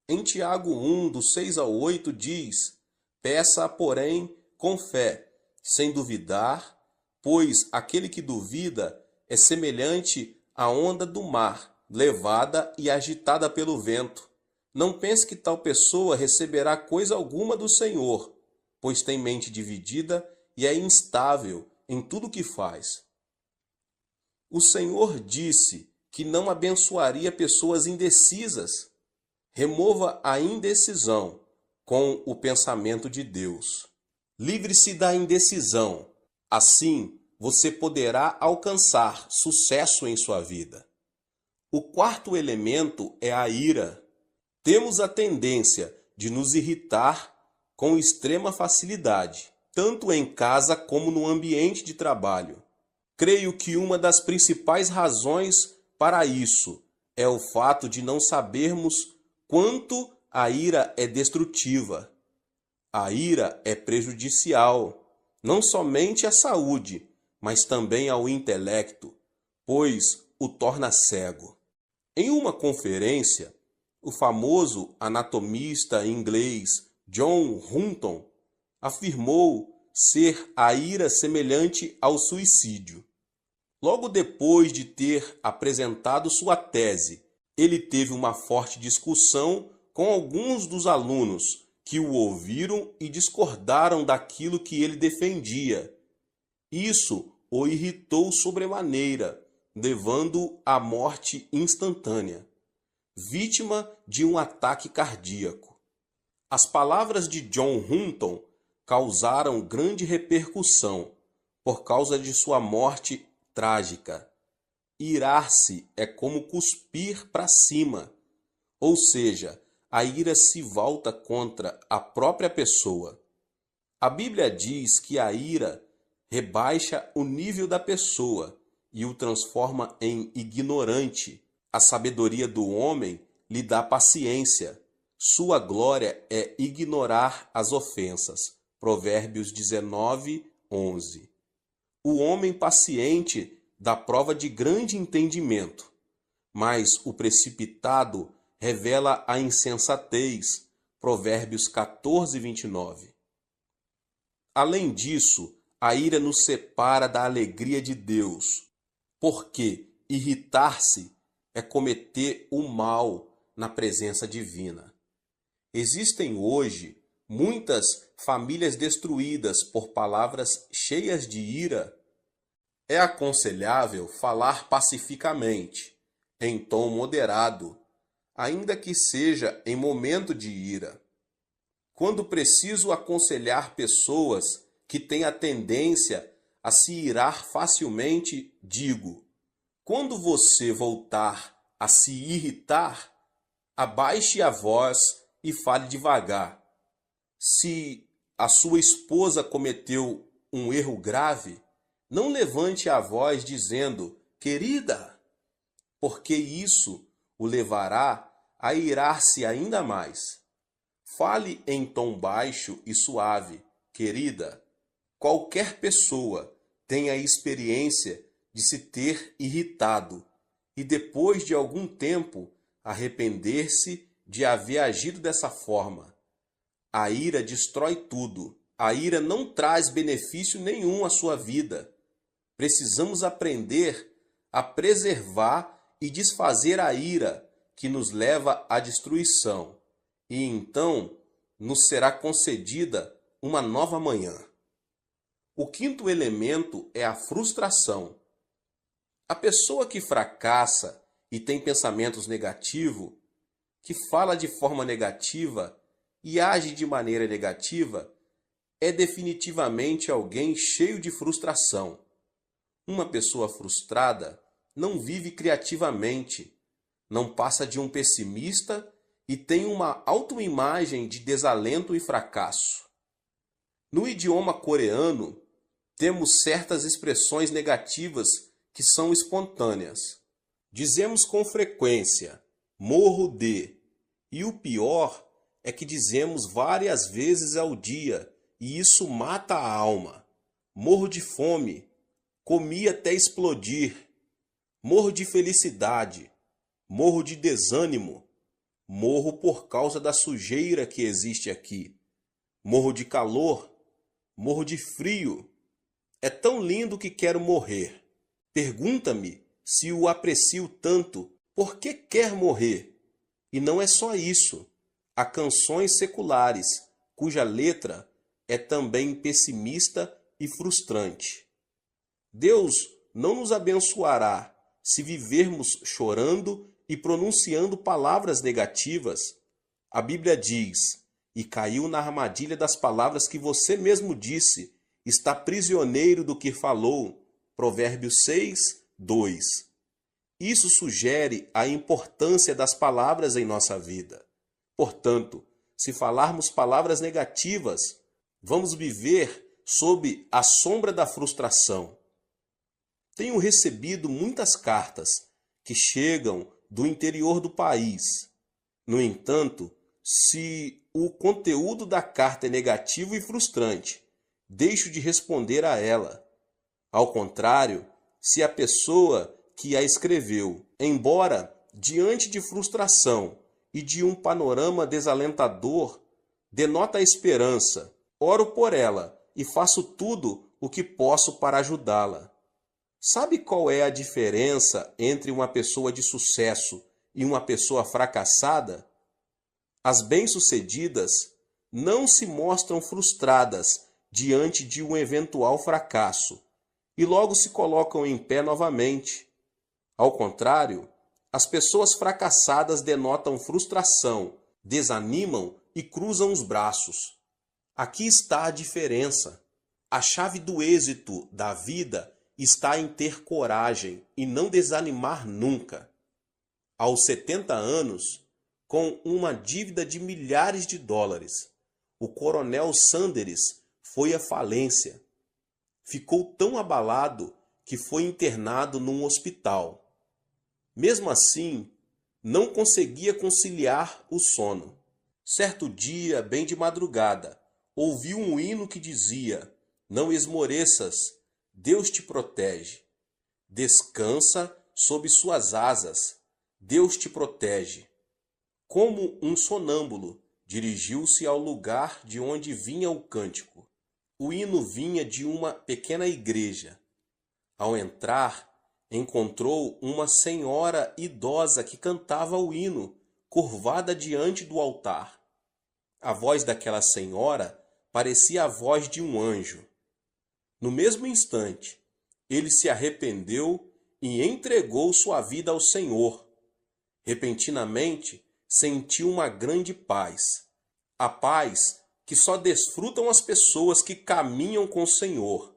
[SPEAKER 1] Em Tiago 1, do 6 ao 8, diz: peça, porém, com fé, sem duvidar, pois aquele que duvida é semelhante à onda do mar, levada e agitada pelo vento. Não pense que tal pessoa receberá coisa alguma do Senhor, pois tem mente dividida e é instável em tudo o que faz. O Senhor disse que não abençoaria pessoas indecisas. Remova a indecisão com o pensamento de Deus. Livre-se da indecisão. Assim, você poderá alcançar sucesso em sua vida. O quarto elemento é a ira. Temos a tendência de nos irritar com extrema facilidade, tanto em casa como no ambiente de trabalho. Creio que uma das principais razões para isso é o fato de não sabermos quanto a ira é destrutiva. A ira é prejudicial, não somente à saúde, mas também ao intelecto, pois o torna cego. Em uma conferência, o famoso anatomista inglês John Hutton afirmou ser a ira semelhante ao suicídio. Logo depois de ter apresentado sua tese, ele teve uma forte discussão com alguns dos alunos que o ouviram e discordaram daquilo que ele defendia. Isso o irritou sobremaneira, levando-o à morte instantânea, vítima de um ataque cardíaco. As palavras de John Hutton causaram grande repercussão por causa de sua morte trágica. Irar-se é como cuspir para cima, ou seja, a ira se volta contra a própria pessoa. A Bíblia diz que a ira rebaixa o nível da pessoa e o transforma em ignorante. A sabedoria do homem lhe dá paciência. Sua glória é ignorar as ofensas. Provérbios 19, 11. O homem paciente dá prova de grande entendimento, mas o precipitado revela a insensatez. Provérbios 14, 29. Além disso, a ira nos separa da alegria de Deus, porque irritar-se é cometer o mal na presença divina. Existem hoje muitas famílias destruídas por palavras cheias de ira. É aconselhável falar pacificamente, em tom moderado, ainda que seja em momento de ira. Quando preciso aconselhar pessoas que têm a tendência a se irar facilmente, digo: quando você voltar a se irritar, abaixe a voz e fale devagar. Se a sua esposa cometeu um erro grave, não levante a voz dizendo: querida, porque isso o levará a irar-se ainda mais. Fale em tom baixo e suave: querida. Qualquer pessoa tem a experiência de se ter irritado e depois de algum tempo arrepender-se de haver agido dessa forma. A ira destrói tudo. A ira não traz benefício nenhum à sua vida. Precisamos aprender a preservar e desfazer a ira que nos leva à destruição, e então nos será concedida uma nova manhã. O quinto elemento é a frustração. A pessoa que fracassa e tem pensamentos negativos, que fala de forma negativa e age de maneira negativa, é definitivamente alguém cheio de frustração. Uma pessoa frustrada não vive criativamente, não passa de um pessimista e tem uma autoimagem de desalento e fracasso. No idioma coreano, temos certas expressões negativas que são espontâneas. Dizemos com frequência: morro de, e o pior é que dizemos várias vezes ao dia, e isso mata a alma. Morro de fome, comi até explodir. Morro de felicidade, morro de desânimo, morro por causa da sujeira que existe aqui. Morro de calor, morro de frio. É tão lindo que quero morrer. Pergunta-me se o aprecio tanto, por que quer morrer? E não é só isso. Há canções seculares, cuja letra é também pessimista e frustrante. Deus não nos abençoará se vivermos chorando e pronunciando palavras negativas. A Bíblia diz: e caiu na armadilha das palavras que você mesmo disse, está prisioneiro do que falou. Provérbios 6, 2. Isso sugere a importância das palavras em nossa vida. Portanto, se falarmos palavras negativas, vamos viver sob a sombra da frustração. Tenho recebido muitas cartas que chegam do interior do país. No entanto, se o conteúdo da carta é negativo e frustrante, deixo de responder a ela. Ao contrário, se a pessoa que a escreveu, embora diante de frustração e de um panorama desalentador, denota a esperança, oro por ela e faço tudo o que posso para ajudá-la. Sabe qual é a diferença entre uma pessoa de sucesso e uma pessoa fracassada? As bem-sucedidas não se mostram frustradas diante de um eventual fracasso e logo se colocam em pé novamente. Ao contrário, as pessoas fracassadas denotam frustração, desanimam e cruzam os braços. Aqui está a diferença. A chave do êxito da vida está em ter coragem e não desanimar nunca. Aos 70 anos, com uma dívida de milhares de dólares, o coronel Sanders foi à falência. Ficou tão abalado que foi internado num hospital. Mesmo assim, não conseguia conciliar o sono. Certo dia, bem de madrugada, ouviu um hino que dizia: "Não esmoreças, Deus te protege. Descansa sob suas asas, Deus te protege." Como um sonâmbulo, dirigiu-se ao lugar de onde vinha o cântico. O hino vinha de uma pequena igreja. Ao entrar, encontrou uma senhora idosa que cantava o hino, curvada diante do altar. A voz daquela senhora parecia a voz de um anjo. No mesmo instante, ele se arrependeu e entregou sua vida ao Senhor. Repentinamente, sentiu uma grande paz. A paz que só desfrutam as pessoas que caminham com o Senhor.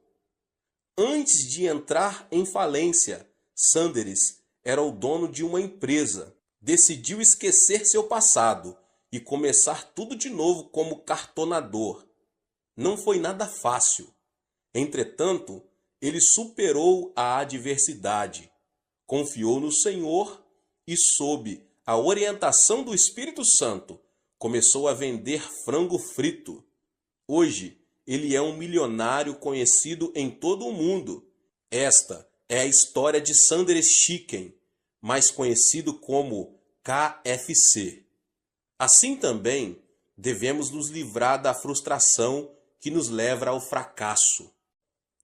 [SPEAKER 1] Antes de entrar em falência, Sanders era o dono de uma empresa. Decidiu esquecer seu passado e começar tudo de novo como cartonador. Não foi nada fácil. Entretanto, ele superou a adversidade, confiou no Senhor e, sob a orientação do Espírito Santo, começou a vender frango frito. Hoje, ele é um milionário conhecido em todo o mundo. Esta é a história de Sanders Chicken, mais conhecido como KFC. Assim também, devemos nos livrar da frustração que nos leva ao fracasso.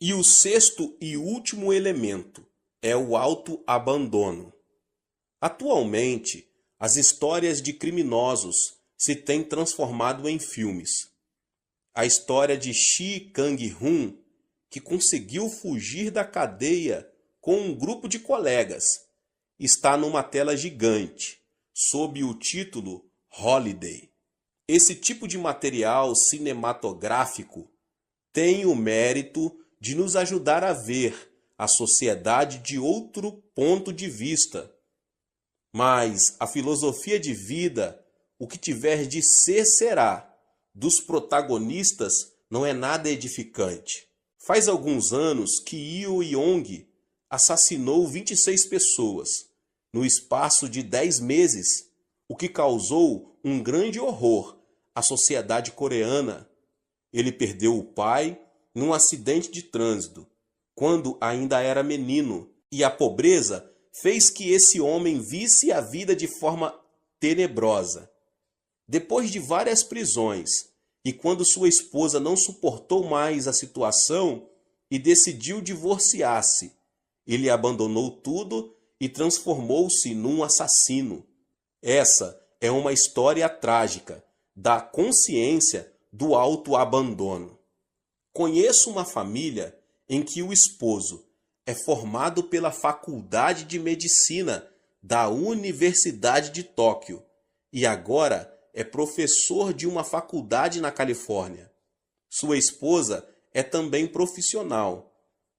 [SPEAKER 1] E o sexto e último elemento é o autoabandono. Atualmente, as histórias de criminosos se têm transformado em filmes. A história de Shi Kang-hun, que conseguiu fugir da cadeia com um grupo de colegas, está numa tela gigante, sob o título Holiday. Esse tipo de material cinematográfico tem o mérito de nos ajudar a ver a sociedade de outro ponto de vista. Mas a filosofia de vida, o que tiver de ser será, dos protagonistas não é nada edificante. Faz alguns anos que Yu Yong assassinou 26 pessoas no espaço de 10 meses, o que causou um grande horror à sociedade coreana. Ele perdeu o pai num acidente de trânsito, quando ainda era menino, e a pobreza fez que esse homem visse a vida de forma tenebrosa. Depois de várias prisões, e quando sua esposa não suportou mais a situação e decidiu divorciar-se, ele abandonou tudo e transformou-se num assassino. Essa é uma história trágica da consciência do autoabandono. Conheço uma família em que o esposo é formado pela Faculdade de Medicina da Universidade de Tóquio e agora é professor de uma faculdade na Califórnia. Sua esposa é também profissional.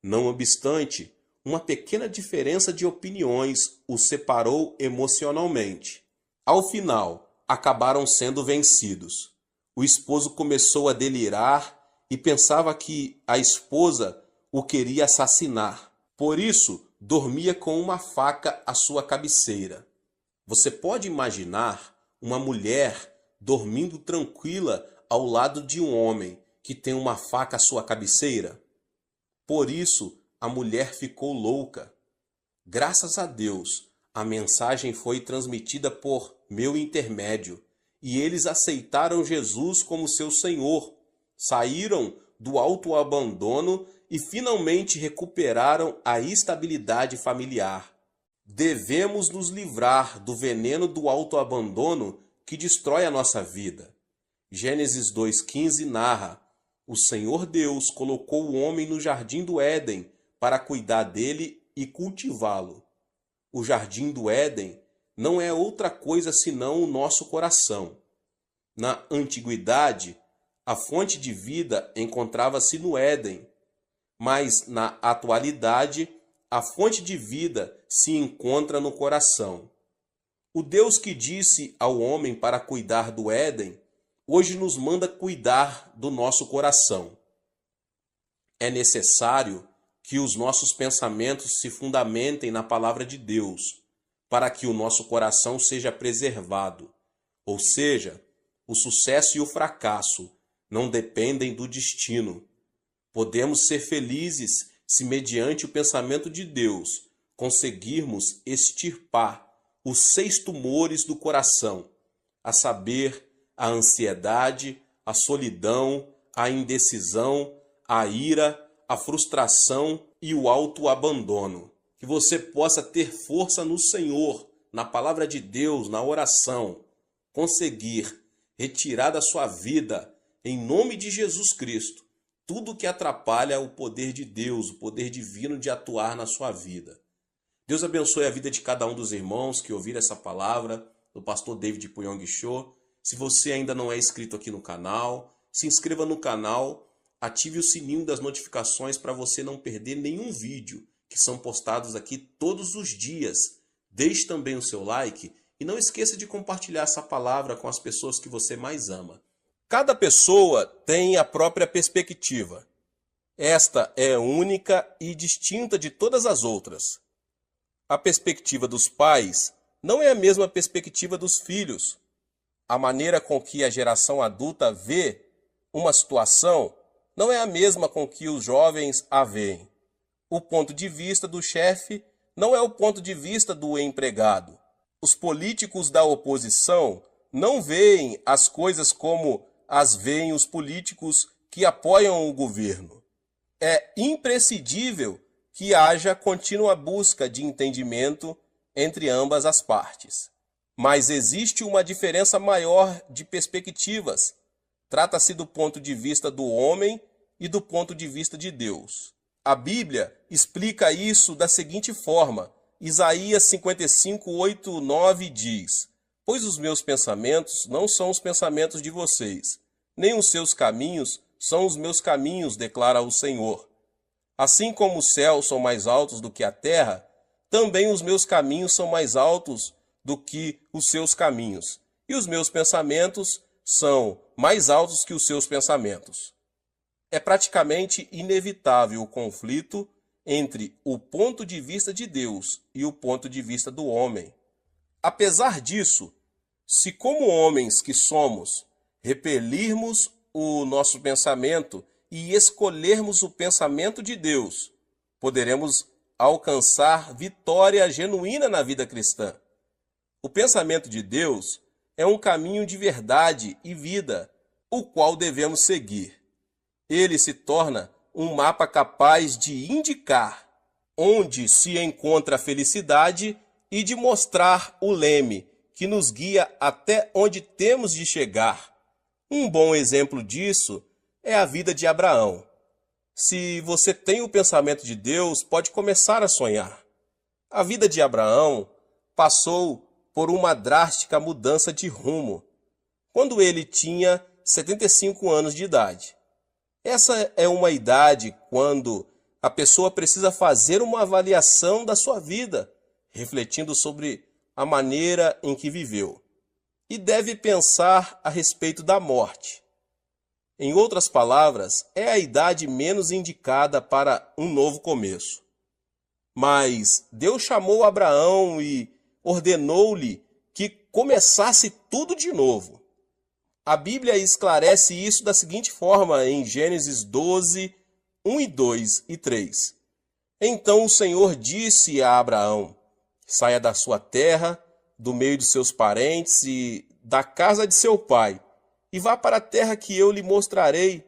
[SPEAKER 1] Não obstante, uma pequena diferença de opiniões os separou emocionalmente. Ao final, acabaram sendo vencidos. O esposo começou a delirar e pensava que a esposa o queria assassinar. Por isso, dormia com uma faca à sua cabeceira. Você pode imaginar uma mulher dormindo tranquila ao lado de um homem que tem uma faca à sua cabeceira? Por isso, a mulher ficou louca. Graças a Deus, a mensagem foi transmitida por meu intermédio e eles aceitaram Jesus como seu Senhor, saíram do autoabandono e finalmente recuperaram a estabilidade familiar. Devemos nos livrar do veneno do autoabandono que destrói a nossa vida. Gênesis 2,15 narra: o Senhor Deus colocou o homem no jardim do Éden para cuidar dele e cultivá-lo. O jardim do Éden não é outra coisa senão o nosso coração. Na antiguidade, a fonte de vida encontrava-se no Éden, mas na atualidade, a fonte de vida se encontra no coração. O Deus que disse ao homem para cuidar do Éden, hoje nos manda cuidar do nosso coração. É necessário que os nossos pensamentos se fundamentem na palavra de Deus, para que o nosso coração seja preservado. Ou seja, o sucesso e o fracasso não dependem do destino. Podemos ser felizes se, mediante o pensamento de Deus, conseguirmos extirpar os 6 tumores do coração, a saber, a ansiedade, a solidão, a indecisão, a ira, a frustração e o autoabandono. Que você possa ter força no Senhor, na palavra de Deus, na oração, conseguir retirar da sua vida, em nome de Jesus Cristo, tudo que atrapalha o poder de Deus, o poder divino de atuar na sua vida. Deus abençoe a vida de cada um dos irmãos que ouviram essa palavra, do pastor David Puyong Cho. Se você ainda não é inscrito aqui no canal, se inscreva no canal, ative o sininho das notificações para você não perder nenhum vídeo que são postados aqui todos os dias. Deixe também o seu like e não esqueça de compartilhar essa palavra com as pessoas que você mais ama. Cada pessoa tem a própria perspectiva. Esta é única e distinta de todas as outras. A perspectiva dos pais não é a mesma perspectiva dos filhos. A maneira com que a geração adulta vê uma situação não é a mesma com que os jovens a veem. O ponto de vista do chefe não é o ponto de vista do empregado. Os políticos da oposição não veem as coisas como as veem os políticos que apoiam o governo. É imprescindível que haja contínua busca de entendimento entre ambas as partes. Mas existe uma diferença maior de perspectivas. Trata-se do ponto de vista do homem e do ponto de vista de Deus. A Bíblia explica isso da seguinte forma. Isaías 55, 8, 9 diz: pois os meus pensamentos não são os pensamentos de vocês, nem os seus caminhos são os meus caminhos, declara o Senhor. Assim como os céus são mais altos do que a terra, também os meus caminhos são mais altos do que os seus caminhos, e os meus pensamentos são mais altos que os seus pensamentos. É praticamente inevitável o conflito entre o ponto de vista de Deus e o ponto de vista do homem. Apesar disso, se como homens que somos, repelirmos o nosso pensamento e escolhermos o pensamento de Deus, poderemos alcançar vitória genuína na vida cristã. O pensamento de Deus é um caminho de verdade e vida, o qual devemos seguir. Ele se torna um mapa capaz de indicar onde se encontra a felicidade e de mostrar o leme que nos guia até onde temos de chegar. Um bom exemplo disso é a vida de Abraão. Se você tem o pensamento de Deus, pode começar a sonhar. A vida de Abraão passou por uma drástica mudança de rumo, quando ele tinha 75 anos de idade. Essa é uma idade quando a pessoa precisa fazer uma avaliação da sua vida, refletindo sobre a maneira em que viveu, e deve pensar a respeito da morte. Em outras palavras, é a idade menos indicada para um novo começo. Mas Deus chamou Abraão e ordenou-lhe que começasse tudo de novo. A Bíblia esclarece isso da seguinte forma em Gênesis 12, 1 e 2 e 3. Então o Senhor disse a Abraão: saia da sua terra, do meio de seus parentes e da casa de seu pai, e vá para a terra que eu lhe mostrarei.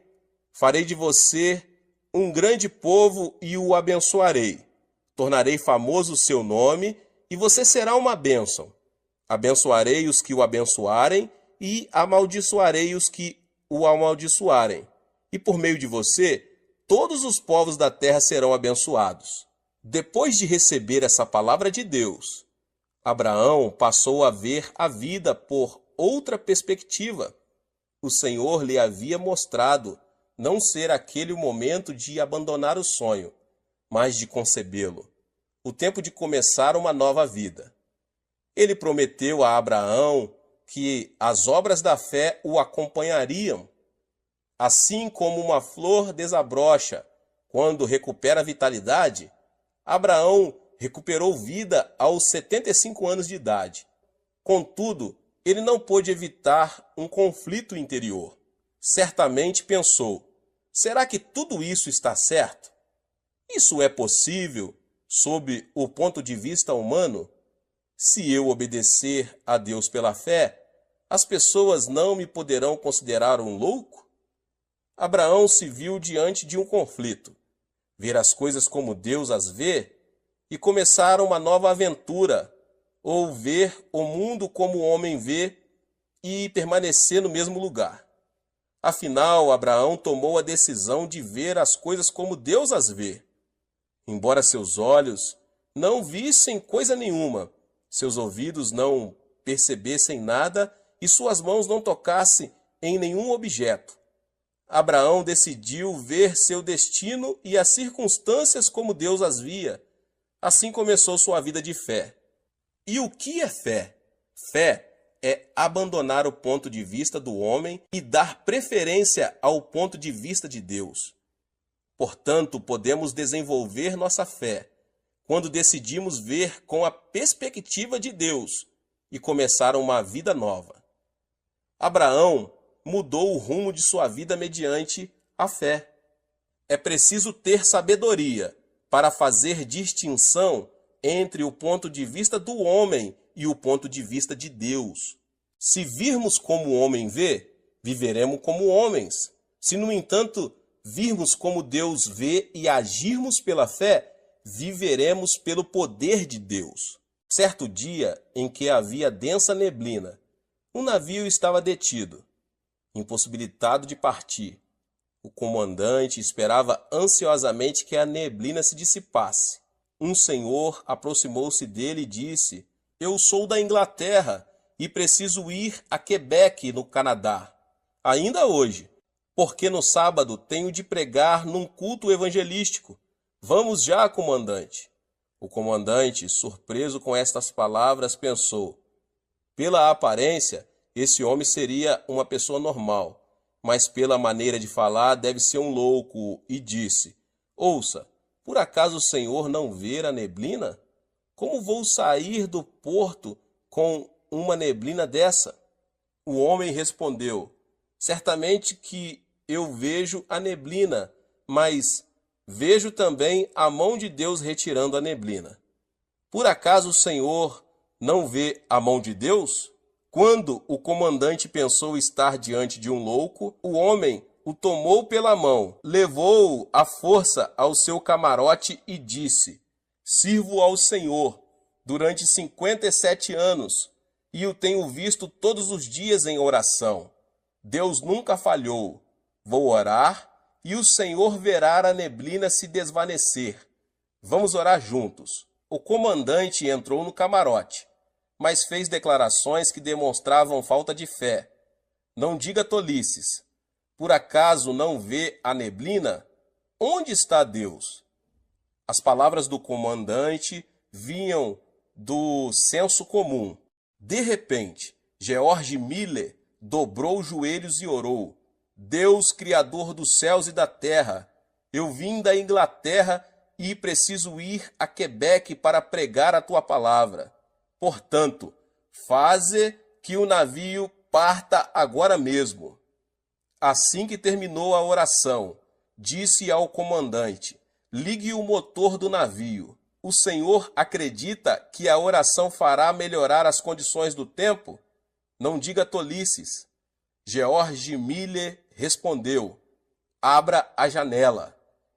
[SPEAKER 1] Farei de você um grande povo e o abençoarei. Tornarei famoso o seu nome e você será uma bênção. Abençoarei os que o abençoarem e amaldiçoarei os que o amaldiçoarem. E por meio de você, todos os povos da terra serão abençoados. Depois de receber essa palavra de Deus, Abraão passou a ver a vida por outra perspectiva. O Senhor lhe havia mostrado não ser aquele o momento de abandonar o sonho, mas de concebê-lo, o tempo de começar uma nova vida. Ele prometeu a Abraão que as obras da fé o acompanhariam, assim como uma flor desabrocha quando recupera a vitalidade. Abraão recuperou vida aos 75 anos de idade. Contudo, ele não pôde evitar um conflito interior. Certamente pensou: será que tudo isso está certo? Isso é possível sob o ponto de vista humano? Se eu obedecer a Deus pela fé, as pessoas não me poderão considerar um louco? Abraão se viu diante de um conflito: ver as coisas como Deus as vê e começar uma nova aventura, ou ver o mundo como o homem vê e permanecer no mesmo lugar. Afinal, Abraão tomou a decisão de ver as coisas como Deus as vê. Embora seus olhos não vissem coisa nenhuma, seus ouvidos não percebessem nada e suas mãos não tocassem em nenhum objeto, Abraão decidiu ver seu destino e as circunstâncias como Deus as via. Assim começou sua vida de fé. E o que é fé? Fé é abandonar o ponto de vista do homem e dar preferência ao ponto de vista de Deus. Portanto, podemos desenvolver nossa fé quando decidimos ver com a perspectiva de Deus e começar uma vida nova. Abraão mudou o rumo de sua vida mediante a fé. É preciso ter sabedoria para fazer distinção entre o ponto de vista do homem e o ponto de vista de Deus. Se virmos como o homem vê, viveremos como homens. Se, no entanto, virmos como Deus vê e agirmos pela fé, viveremos pelo poder de Deus. Certo dia em que havia densa neblina, um navio estava detido, impossibilitado de partir. O comandante esperava ansiosamente que a neblina se dissipasse. Um senhor aproximou-se dele e disse: "Eu sou da Inglaterra e preciso ir a Quebec, no Canadá, ainda hoje, porque no sábado tenho de pregar num culto evangelístico. Vamos já, comandante." O comandante, surpreso com estas palavras, pensou: pela aparência, esse homem seria uma pessoa normal, mas pela maneira de falar deve ser um louco, e disse: "Ouça, por acaso o senhor não vê a neblina? Como vou sair do porto com uma neblina dessa?" O homem respondeu: "Certamente que eu vejo a neblina, mas vejo também a mão de Deus retirando a neblina. Por acaso o senhor não vê a mão de Deus?" Quando o comandante pensou estar diante de um louco, o homem o tomou pela mão, levou-o à força ao seu camarote e disse: "Sirvo ao Senhor durante 57 anos e o tenho visto todos os dias em oração. Deus nunca falhou. Vou orar e o Senhor verá a neblina se desvanecer. Vamos orar juntos." O comandante entrou no camarote, mas fez declarações que demonstravam falta de fé. "Não diga tolices. Por acaso não vê a neblina? Onde está Deus?" As palavras do comandante vinham do senso comum. De repente, George Miller dobrou os joelhos e orou: "Deus, Criador dos céus e da terra, eu vim da Inglaterra e preciso ir a Quebec para pregar a tua palavra. Portanto, faze que o navio parta agora mesmo. Assim que terminou a oração, disse ao comandante: ligue o motor do navio. O senhor acredita que a oração fará melhorar as condições do tempo? Não diga tolices. George Miller respondeu: abra a janela.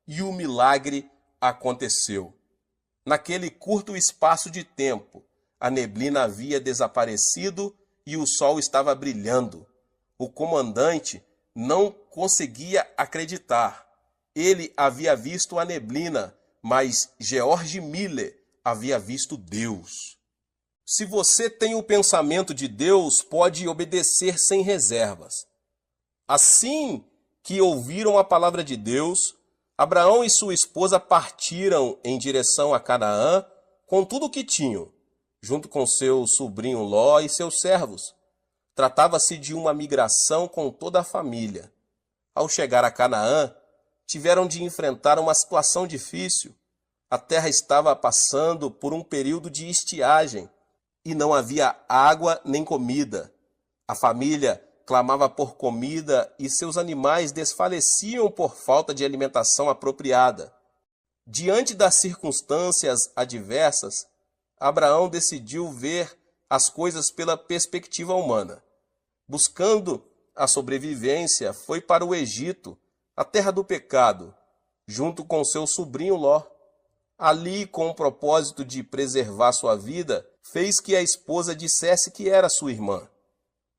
[SPEAKER 1] E o milagre aconteceu. Naquele curto espaço de tempo, a neblina havia desaparecido e o sol estava brilhando. O comandante não conseguia acreditar. Ele havia visto a neblina, mas George Miller havia visto Deus. Se você tem o pensamento de Deus, pode obedecer sem reservas. Assim que ouviram a palavra de Deus, Abraão e sua esposa partiram em direção a Canaã com tudo o que tinham, junto com seu sobrinho Ló e seus servos. Tratava-se de uma migração com toda a família. Ao chegar a Canaã, tiveram de enfrentar uma situação difícil. A terra estava passando por um período de estiagem e não havia água nem comida. A família clamava por comida e seus animais desfaleciam por falta de alimentação apropriada. Diante das circunstâncias adversas, Abraão decidiu ver as coisas pela perspectiva humana. Buscando a sobrevivência, foi para o Egito, a terra do pecado, junto com seu sobrinho Ló. Ali, com o propósito de preservar sua vida, fez que a esposa dissesse que era sua irmã.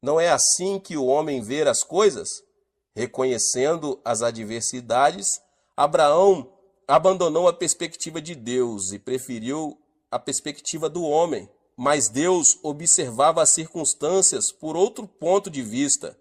[SPEAKER 1] Não é assim que o homem vê as coisas? Reconhecendo as adversidades, Abraão abandonou a perspectiva de Deus e preferiu a perspectiva do homem. Mas Deus observava as circunstâncias por outro ponto de vista.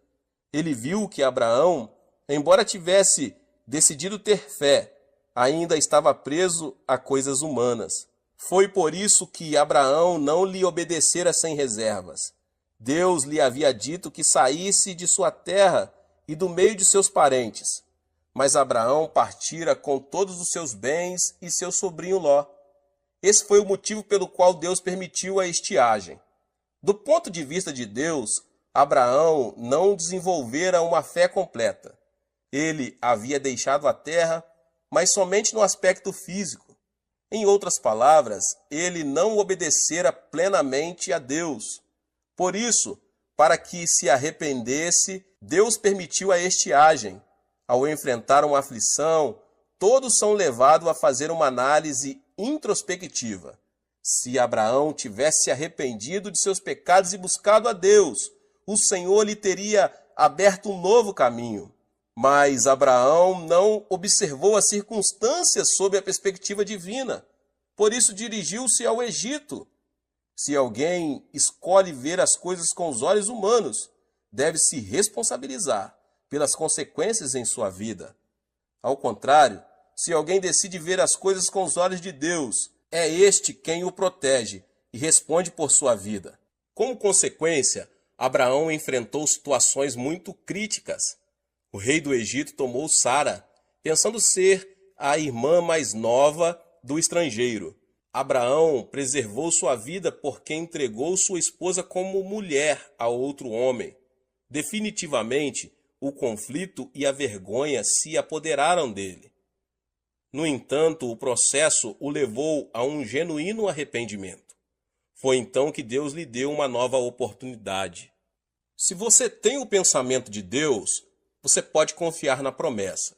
[SPEAKER 1] Ele viu que Abraão, embora tivesse decidido ter fé, ainda estava preso a coisas humanas. Foi por isso que Abraão não lhe obedecera sem reservas. Deus lhe havia dito que saísse de sua terra e do meio de seus parentes. Mas Abraão partira com todos os seus bens e seu sobrinho Ló. Esse foi o motivo pelo qual Deus permitiu a estiagem. Do ponto de vista de Deus, Abraão não desenvolvera uma fé completa. Ele havia deixado a terra, mas somente no aspecto físico. Em outras palavras, ele não obedecera plenamente a Deus. Por isso, para que se arrependesse, Deus permitiu a estiagem. Ao enfrentar uma aflição, todos são levados a fazer uma análise introspectiva. Se Abraão tivesse se arrependido de seus pecados e buscado a Deus, o Senhor lhe teria aberto um novo caminho. Mas Abraão não observou as circunstâncias sob a perspectiva divina. Por isso dirigiu-se ao Egito. Se alguém escolhe ver as coisas com os olhos humanos, deve se responsabilizar pelas consequências em sua vida. Ao contrário, se alguém decide ver as coisas com os olhos de Deus, é este quem o protege e responde por sua vida. Como consequência, Abraão enfrentou situações muito críticas. O rei do Egito tomou Sara, pensando ser a irmã mais nova do estrangeiro. Abraão preservou sua vida porque entregou sua esposa como mulher a outro homem. Definitivamente, o conflito e a vergonha se apoderaram dele. No entanto, o processo o levou a um genuíno arrependimento. Foi então que Deus lhe deu uma nova oportunidade. Se você tem o pensamento de Deus, você pode confiar na promessa.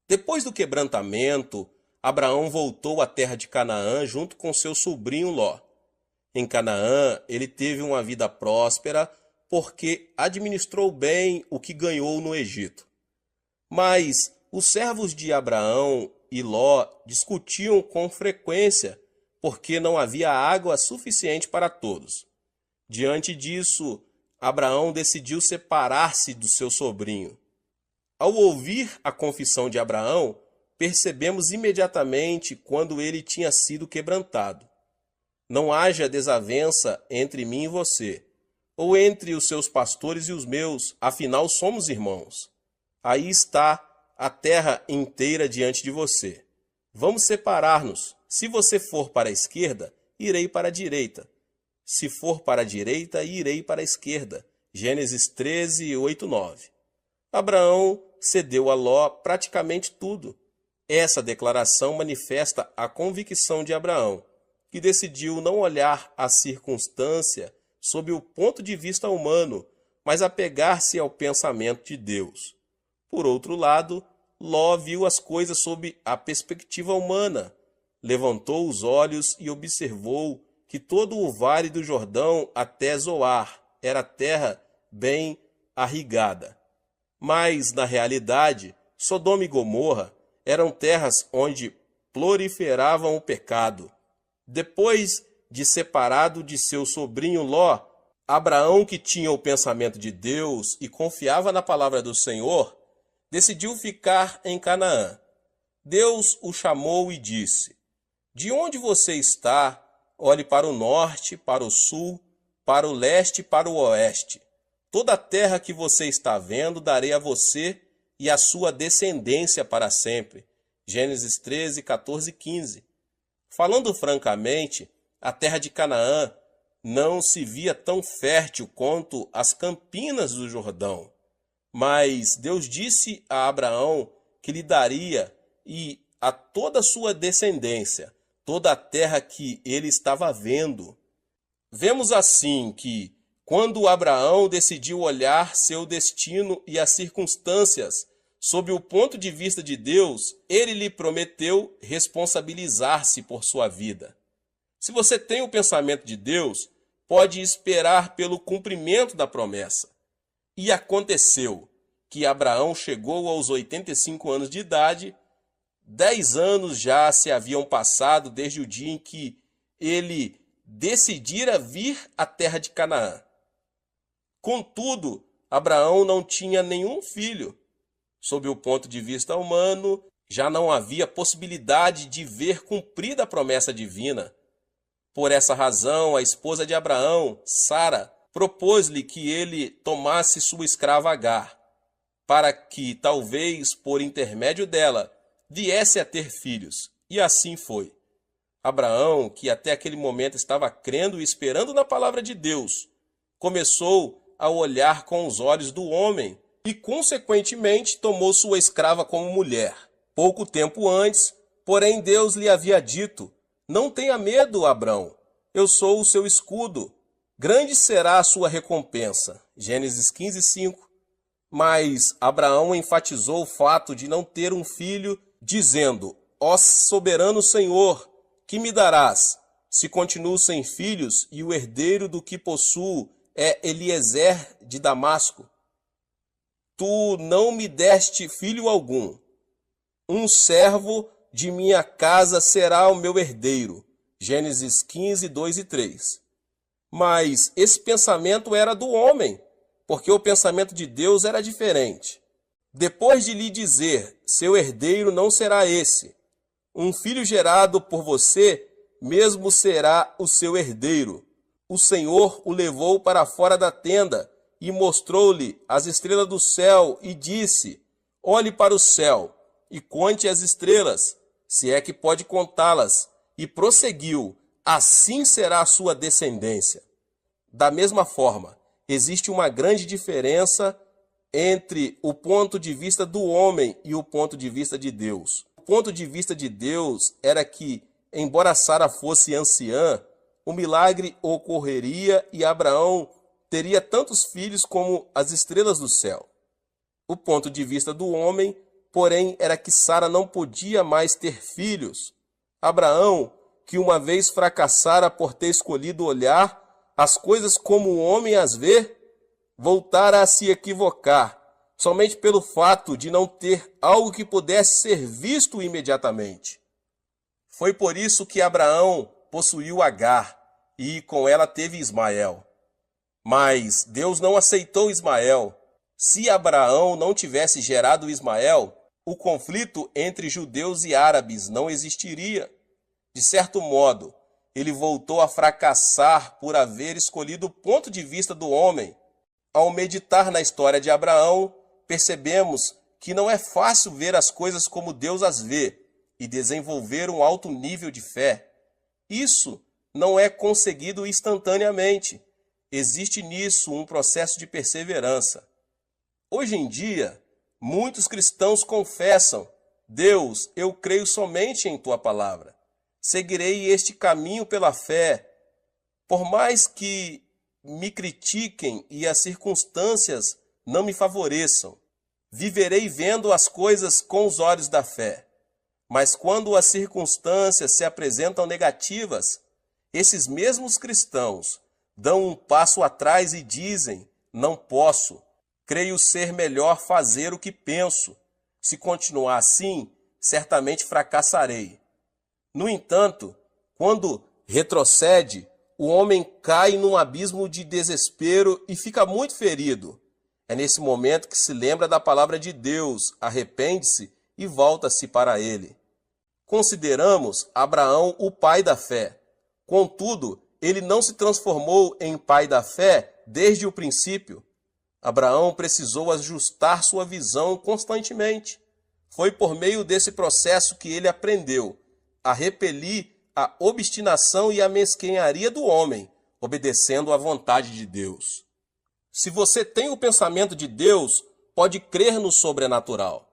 [SPEAKER 1] Depois do quebrantamento, Abraão voltou à terra de Canaã junto com seu sobrinho Ló. Em Canaã, ele teve uma vida próspera porque administrou bem o que ganhou no Egito. Mas os servos de Abraão e Ló discutiam com frequência porque não havia água suficiente para todos. Diante disso, Abraão decidiu separar-se do seu sobrinho. Ao ouvir a confissão de Abraão, percebemos imediatamente quando ele tinha sido quebrantado. Não haja desavença entre mim e você, ou entre os seus pastores e os meus, afinal somos irmãos. Aí está a terra inteira diante de você. Vamos separar-nos. Se você for para a esquerda, irei para a direita. Se for para a direita, irei para a esquerda. Gênesis 13, 8, 9. Abraão cedeu a Ló praticamente tudo. Essa declaração manifesta a convicção de Abraão, que decidiu não olhar a circunstância sob o ponto de vista humano, mas apegar-se ao pensamento de Deus. Por outro lado, Ló viu as coisas sob a perspectiva humana, levantou os olhos e observou que todo o vale do Jordão até Zoar era terra bem irrigada. Mas, na realidade, Sodoma e Gomorra eram terras onde proliferavam o pecado. Depois de separado de seu sobrinho Ló, Abraão, que tinha o pensamento de Deus e confiava na palavra do Senhor, decidiu ficar em Canaã. Deus o chamou e disse: "De onde você está? Olhe para o norte, para o sul, para o leste e para o oeste. Toda a terra que você está vendo darei a você e a sua descendência para sempre." Gênesis 13, 14 e 15. Falando francamente, a terra de Canaã não se via tão fértil quanto as campinas do Jordão. Mas Deus disse a Abraão que lhe daria e a toda a sua descendência toda a terra que ele estava vendo. Vemos assim que, quando Abraão decidiu olhar seu destino e as circunstâncias sob o ponto de vista de Deus, ele lhe prometeu responsabilizar-se por sua vida. Se você tem o pensamento de Deus, pode esperar pelo cumprimento da promessa. E aconteceu que Abraão chegou aos 85 anos de idade. 10 anos já se haviam passado desde o dia em que ele decidira vir à terra de Canaã. Contudo, Abraão não tinha nenhum filho. Sob o ponto de vista humano, já não havia possibilidade de ver cumprida a promessa divina. Por essa razão, a esposa de Abraão, Sara, propôs-lhe que ele tomasse sua escrava Agar, para que, talvez por intermédio dela, viesse a ter filhos. E assim foi. Abraão, que até aquele momento estava crendo e esperando na palavra de Deus, começou a olhar com os olhos do homem e, consequentemente, tomou sua escrava como mulher. Pouco tempo antes, porém, Deus lhe havia dito: "Não tenha medo, Abrão, eu sou o seu escudo. Grande será a sua recompensa." Gênesis 15, 5. Mas Abraão enfatizou o fato de não ter um filho, dizendo: "Ó soberano Senhor, que me darás, se continuo sem filhos e o herdeiro do que possuo é Eliezer de Damasco? Tu não me deste filho algum. Um servo de minha casa será o meu herdeiro." Gênesis 15, 2 e 3. Mas esse pensamento era do homem, porque o pensamento de Deus era diferente. Depois de lhe dizer: "Seu herdeiro não será esse. Um filho gerado por você mesmo será o seu herdeiro." O Senhor o levou para fora da tenda e mostrou-lhe as estrelas do céu e disse: "Olhe para o céu e conte as estrelas, se é que pode contá-las." E prosseguiu: "Assim será a sua descendência." Da mesma forma, existe uma grande diferença entre o ponto de vista do homem e o ponto de vista de Deus. O ponto de vista de Deus era que, embora Sara fosse anciã, o milagre ocorreria e Abraão teria tantos filhos como as estrelas do céu. O ponto de vista do homem, porém, era que Sara não podia mais ter filhos. Abraão, que uma vez fracassara por ter escolhido olhar as coisas como o homem as vê, voltara a se equivocar, somente pelo fato de não ter algo que pudesse ser visto imediatamente. Foi por isso que Abraão possuiu Agar e com ela teve Ismael. Mas Deus não aceitou Ismael. Se Abraão não tivesse gerado Ismael, o conflito entre judeus e árabes não existiria. De certo modo, ele voltou a fracassar por haver escolhido o ponto de vista do homem. Ao meditar na história de Abraão, percebemos que não é fácil ver as coisas como Deus as vê. e desenvolver um alto nível de fé. Isso não é conseguido instantaneamente. Existe nisso um processo de perseverança. Hoje em dia, muitos cristãos confessam: Deus, eu creio somente em tua palavra. Seguirei este caminho pela fé. Por mais que me critiquem e as circunstâncias não me favoreçam, viverei vendo as coisas com os olhos da fé. Mas quando as circunstâncias se apresentam negativas, esses mesmos cristãos dão um passo atrás e dizem: não posso, creio ser melhor fazer o que penso. Se continuar assim, certamente fracassarei. No entanto, quando retrocede, o homem cai num abismo de desespero e fica muito ferido. É nesse momento que se lembra da palavra de Deus, arrepende-se e volta-se para ele. Consideramos Abraão o pai da fé. Contudo, ele não se transformou em pai da fé desde o princípio. Abraão precisou ajustar sua visão constantemente. Foi por meio desse processo que ele aprendeu a repelir a obstinação e a mesquinharia do homem, obedecendo à vontade de Deus. Se você tem o pensamento de Deus, pode crer no sobrenatural.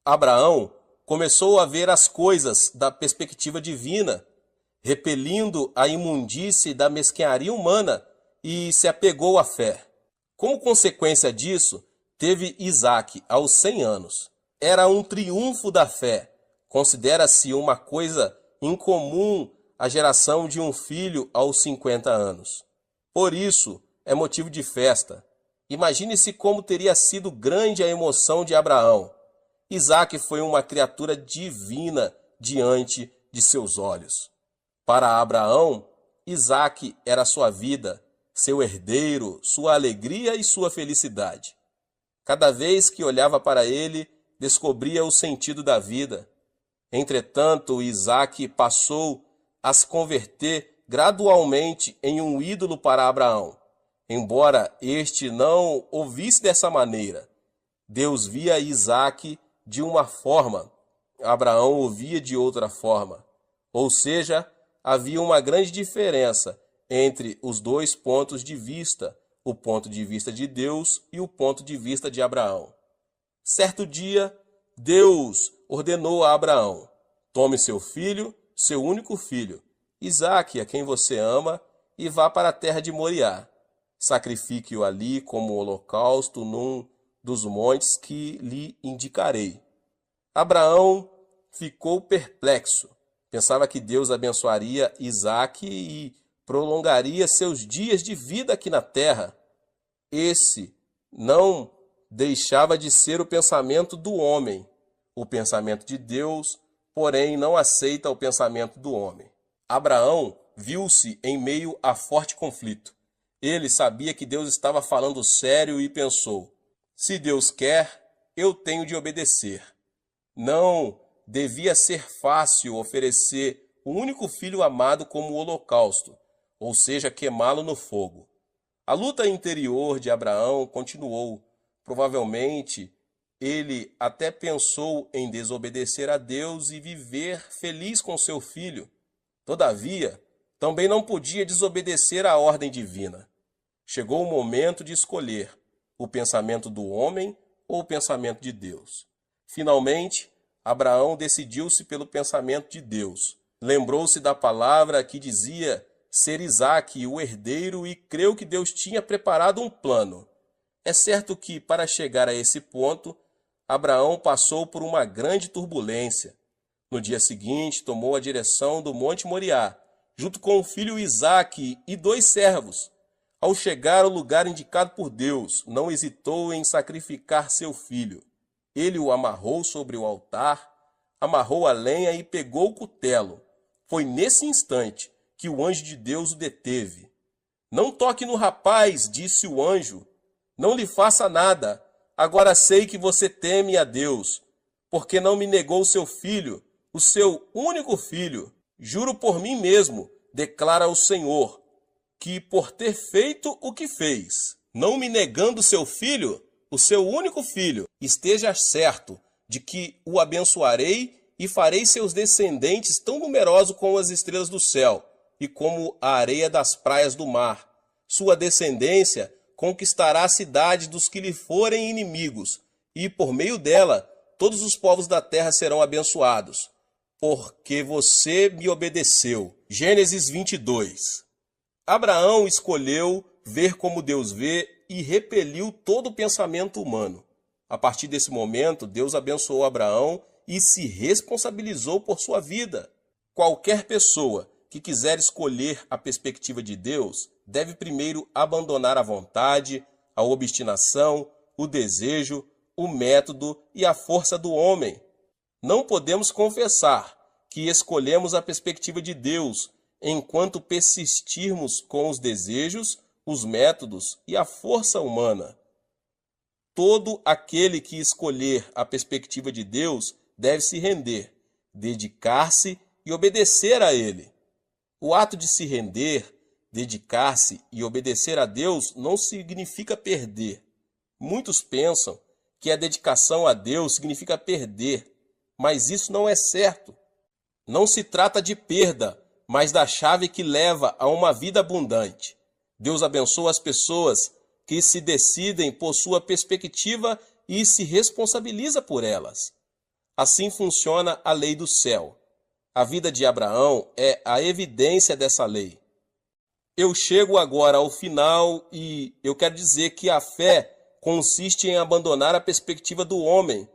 [SPEAKER 1] Abraão começou a ver as coisas da perspectiva divina, repelindo a imundície da mesquinharia humana, e se apegou à fé. Como consequência disso, teve Isaque aos 100 anos. Era um triunfo da fé. Considera-se uma coisa incomum a geração de um filho aos 50 anos. Por isso, é motivo de festa. Imagine-se como teria sido grande a emoção de Abraão. Isaque foi uma criatura divina diante de seus olhos. Para Abraão, Isaque era sua vida, seu herdeiro, sua alegria e sua felicidade. Cada vez que olhava para ele, descobria o sentido da vida. Entretanto, Isaque passou a se converter gradualmente em um ídolo para Abraão. Embora este não o visse dessa maneira, Deus via Isaque de uma forma, Abraão o via de outra forma. Ou seja, havia uma grande diferença entre os dois pontos de vista, o ponto de vista de Deus e o ponto de vista de Abraão. Certo dia, Deus ordenou a Abraão: tome seu filho, seu único filho, Isaque, a quem você ama, e vá para a terra de Moriá. Sacrifique-o ali como holocausto num dos montes que lhe indicarei. Abraão ficou perplexo. Pensava que Deus abençoaria Isaque e prolongaria seus dias de vida aqui na terra. Esse não deixava de ser o pensamento do homem. O pensamento de Deus, porém, não aceita o pensamento do homem. Abraão viu-se em meio a forte conflito. Ele sabia que Deus estava falando sério e pensou: se Deus quer, eu tenho de obedecer. Não devia ser fácil oferecer o único filho amado como holocausto, ou seja, queimá-lo no fogo. A luta interior de Abraão continuou. Provavelmente, ele até pensou em desobedecer a Deus e viver feliz com seu filho. Todavia, também não podia desobedecer à ordem divina. Chegou o momento de escolher o pensamento do homem ou o pensamento de Deus. Finalmente, Abraão decidiu-se pelo pensamento de Deus. Lembrou-se da palavra que dizia ser Isaque o herdeiro e creu que Deus tinha preparado um plano. É certo que, para chegar a esse ponto, Abraão passou por uma grande turbulência. No dia seguinte, tomou a direção do Monte Moriá, junto com o filho Isaque e 2 servos. Ao chegar ao lugar indicado por Deus, não hesitou em sacrificar seu filho. Ele o amarrou sobre o altar, amarrou a lenha e pegou o cutelo. Foi nesse instante que o anjo de Deus o deteve. Não toque no rapaz, disse o anjo. Não lhe faça nada. Agora sei que você teme a Deus, porque não me negou seu filho, o seu único filho. Juro por mim mesmo, declara o Senhor, que por ter feito o que fez, não me negando seu filho, o seu único filho, esteja certo de que o abençoarei e farei seus descendentes tão numerosos como as estrelas do céu e como a areia das praias do mar. Sua descendência conquistará a cidade dos que lhe forem inimigos, e por meio dela todos os povos da terra serão abençoados, porque você me obedeceu. Gênesis 22. Abraão escolheu ver como Deus vê e repeliu todo o pensamento humano. A partir desse momento, Deus abençoou Abraão e se responsabilizou por sua vida. Qualquer pessoa que quiser escolher a perspectiva de Deus deve primeiro abandonar a vontade, a obstinação, o desejo, o método e a força do homem. Não podemos confessar que escolhemos a perspectiva de Deus enquanto persistirmos com os desejos, os métodos e a força humana. Todo aquele que escolher a perspectiva de Deus deve se render, dedicar-se e obedecer a Ele. O ato de se render, dedicar-se e obedecer a Deus não significa perder. Muitos pensam que a dedicação a Deus significa perder, mas isso não é certo. Não se trata de perda, mas da chave que leva a uma vida abundante. Deus abençoa as pessoas que se decidem por sua perspectiva e se responsabiliza por elas. Assim funciona a lei do céu. A vida de Abraão é a evidência dessa lei. Eu chego agora ao final e eu quero dizer que a fé consiste em abandonar a perspectiva do homem,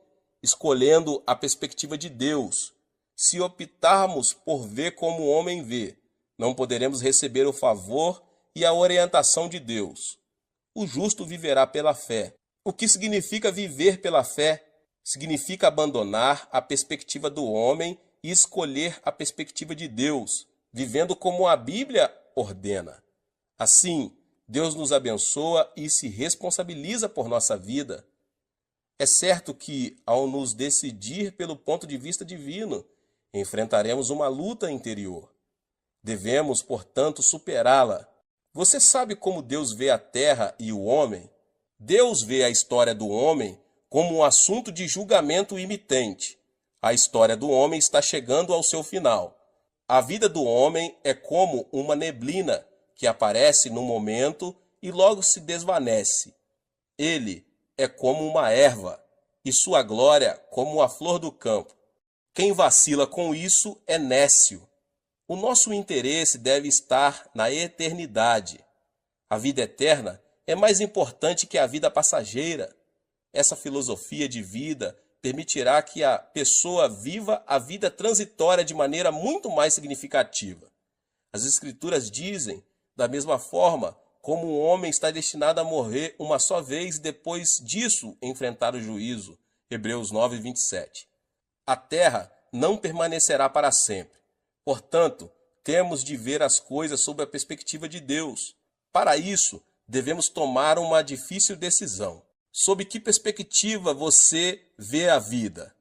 [SPEAKER 1] escolhendo a perspectiva de Deus. Se optarmos por ver como o homem vê, não poderemos receber o favor e a orientação de Deus. O justo viverá pela fé. O que significa viver pela fé? Significa abandonar a perspectiva do homem e escolher a perspectiva de Deus, vivendo como a Bíblia ordena. Assim, Deus nos abençoa e se responsabiliza por nossa vida. É certo que, ao nos decidir pelo ponto de vista divino, enfrentaremos uma luta interior. Devemos, portanto, superá-la. Você sabe como Deus vê a terra e o homem? Deus vê a história do homem como um assunto de julgamento imitente. A história do homem está chegando ao seu final. A vida do homem é como uma neblina que aparece num momento e logo se desvanece. Ele é como uma erva e sua glória como a flor do campo. Quem vacila com isso é nécio. O nosso interesse deve estar na eternidade. A vida eterna é mais importante que a vida passageira. Essa filosofia de vida permitirá que a pessoa viva a vida transitória de maneira muito mais significativa. As Escrituras dizem, da mesma forma, como um homem está destinado a morrer uma só vez e depois disso enfrentar o juízo. Hebreus 9, 27. A terra não permanecerá para sempre. Portanto, temos de ver as coisas sob a perspectiva de Deus. Para isso, devemos tomar uma difícil decisão. Sob que perspectiva você vê a vida?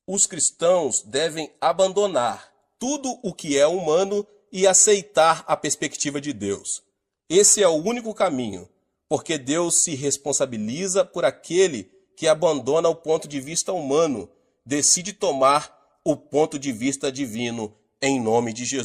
[SPEAKER 1] Os cristãos devem abandonar tudo o que é humano e aceitar a perspectiva de Deus. Esse é o único caminho, porque Deus se responsabiliza por aquele que abandona o ponto de vista humano, decide tomar o ponto de vista divino em nome de Jesus.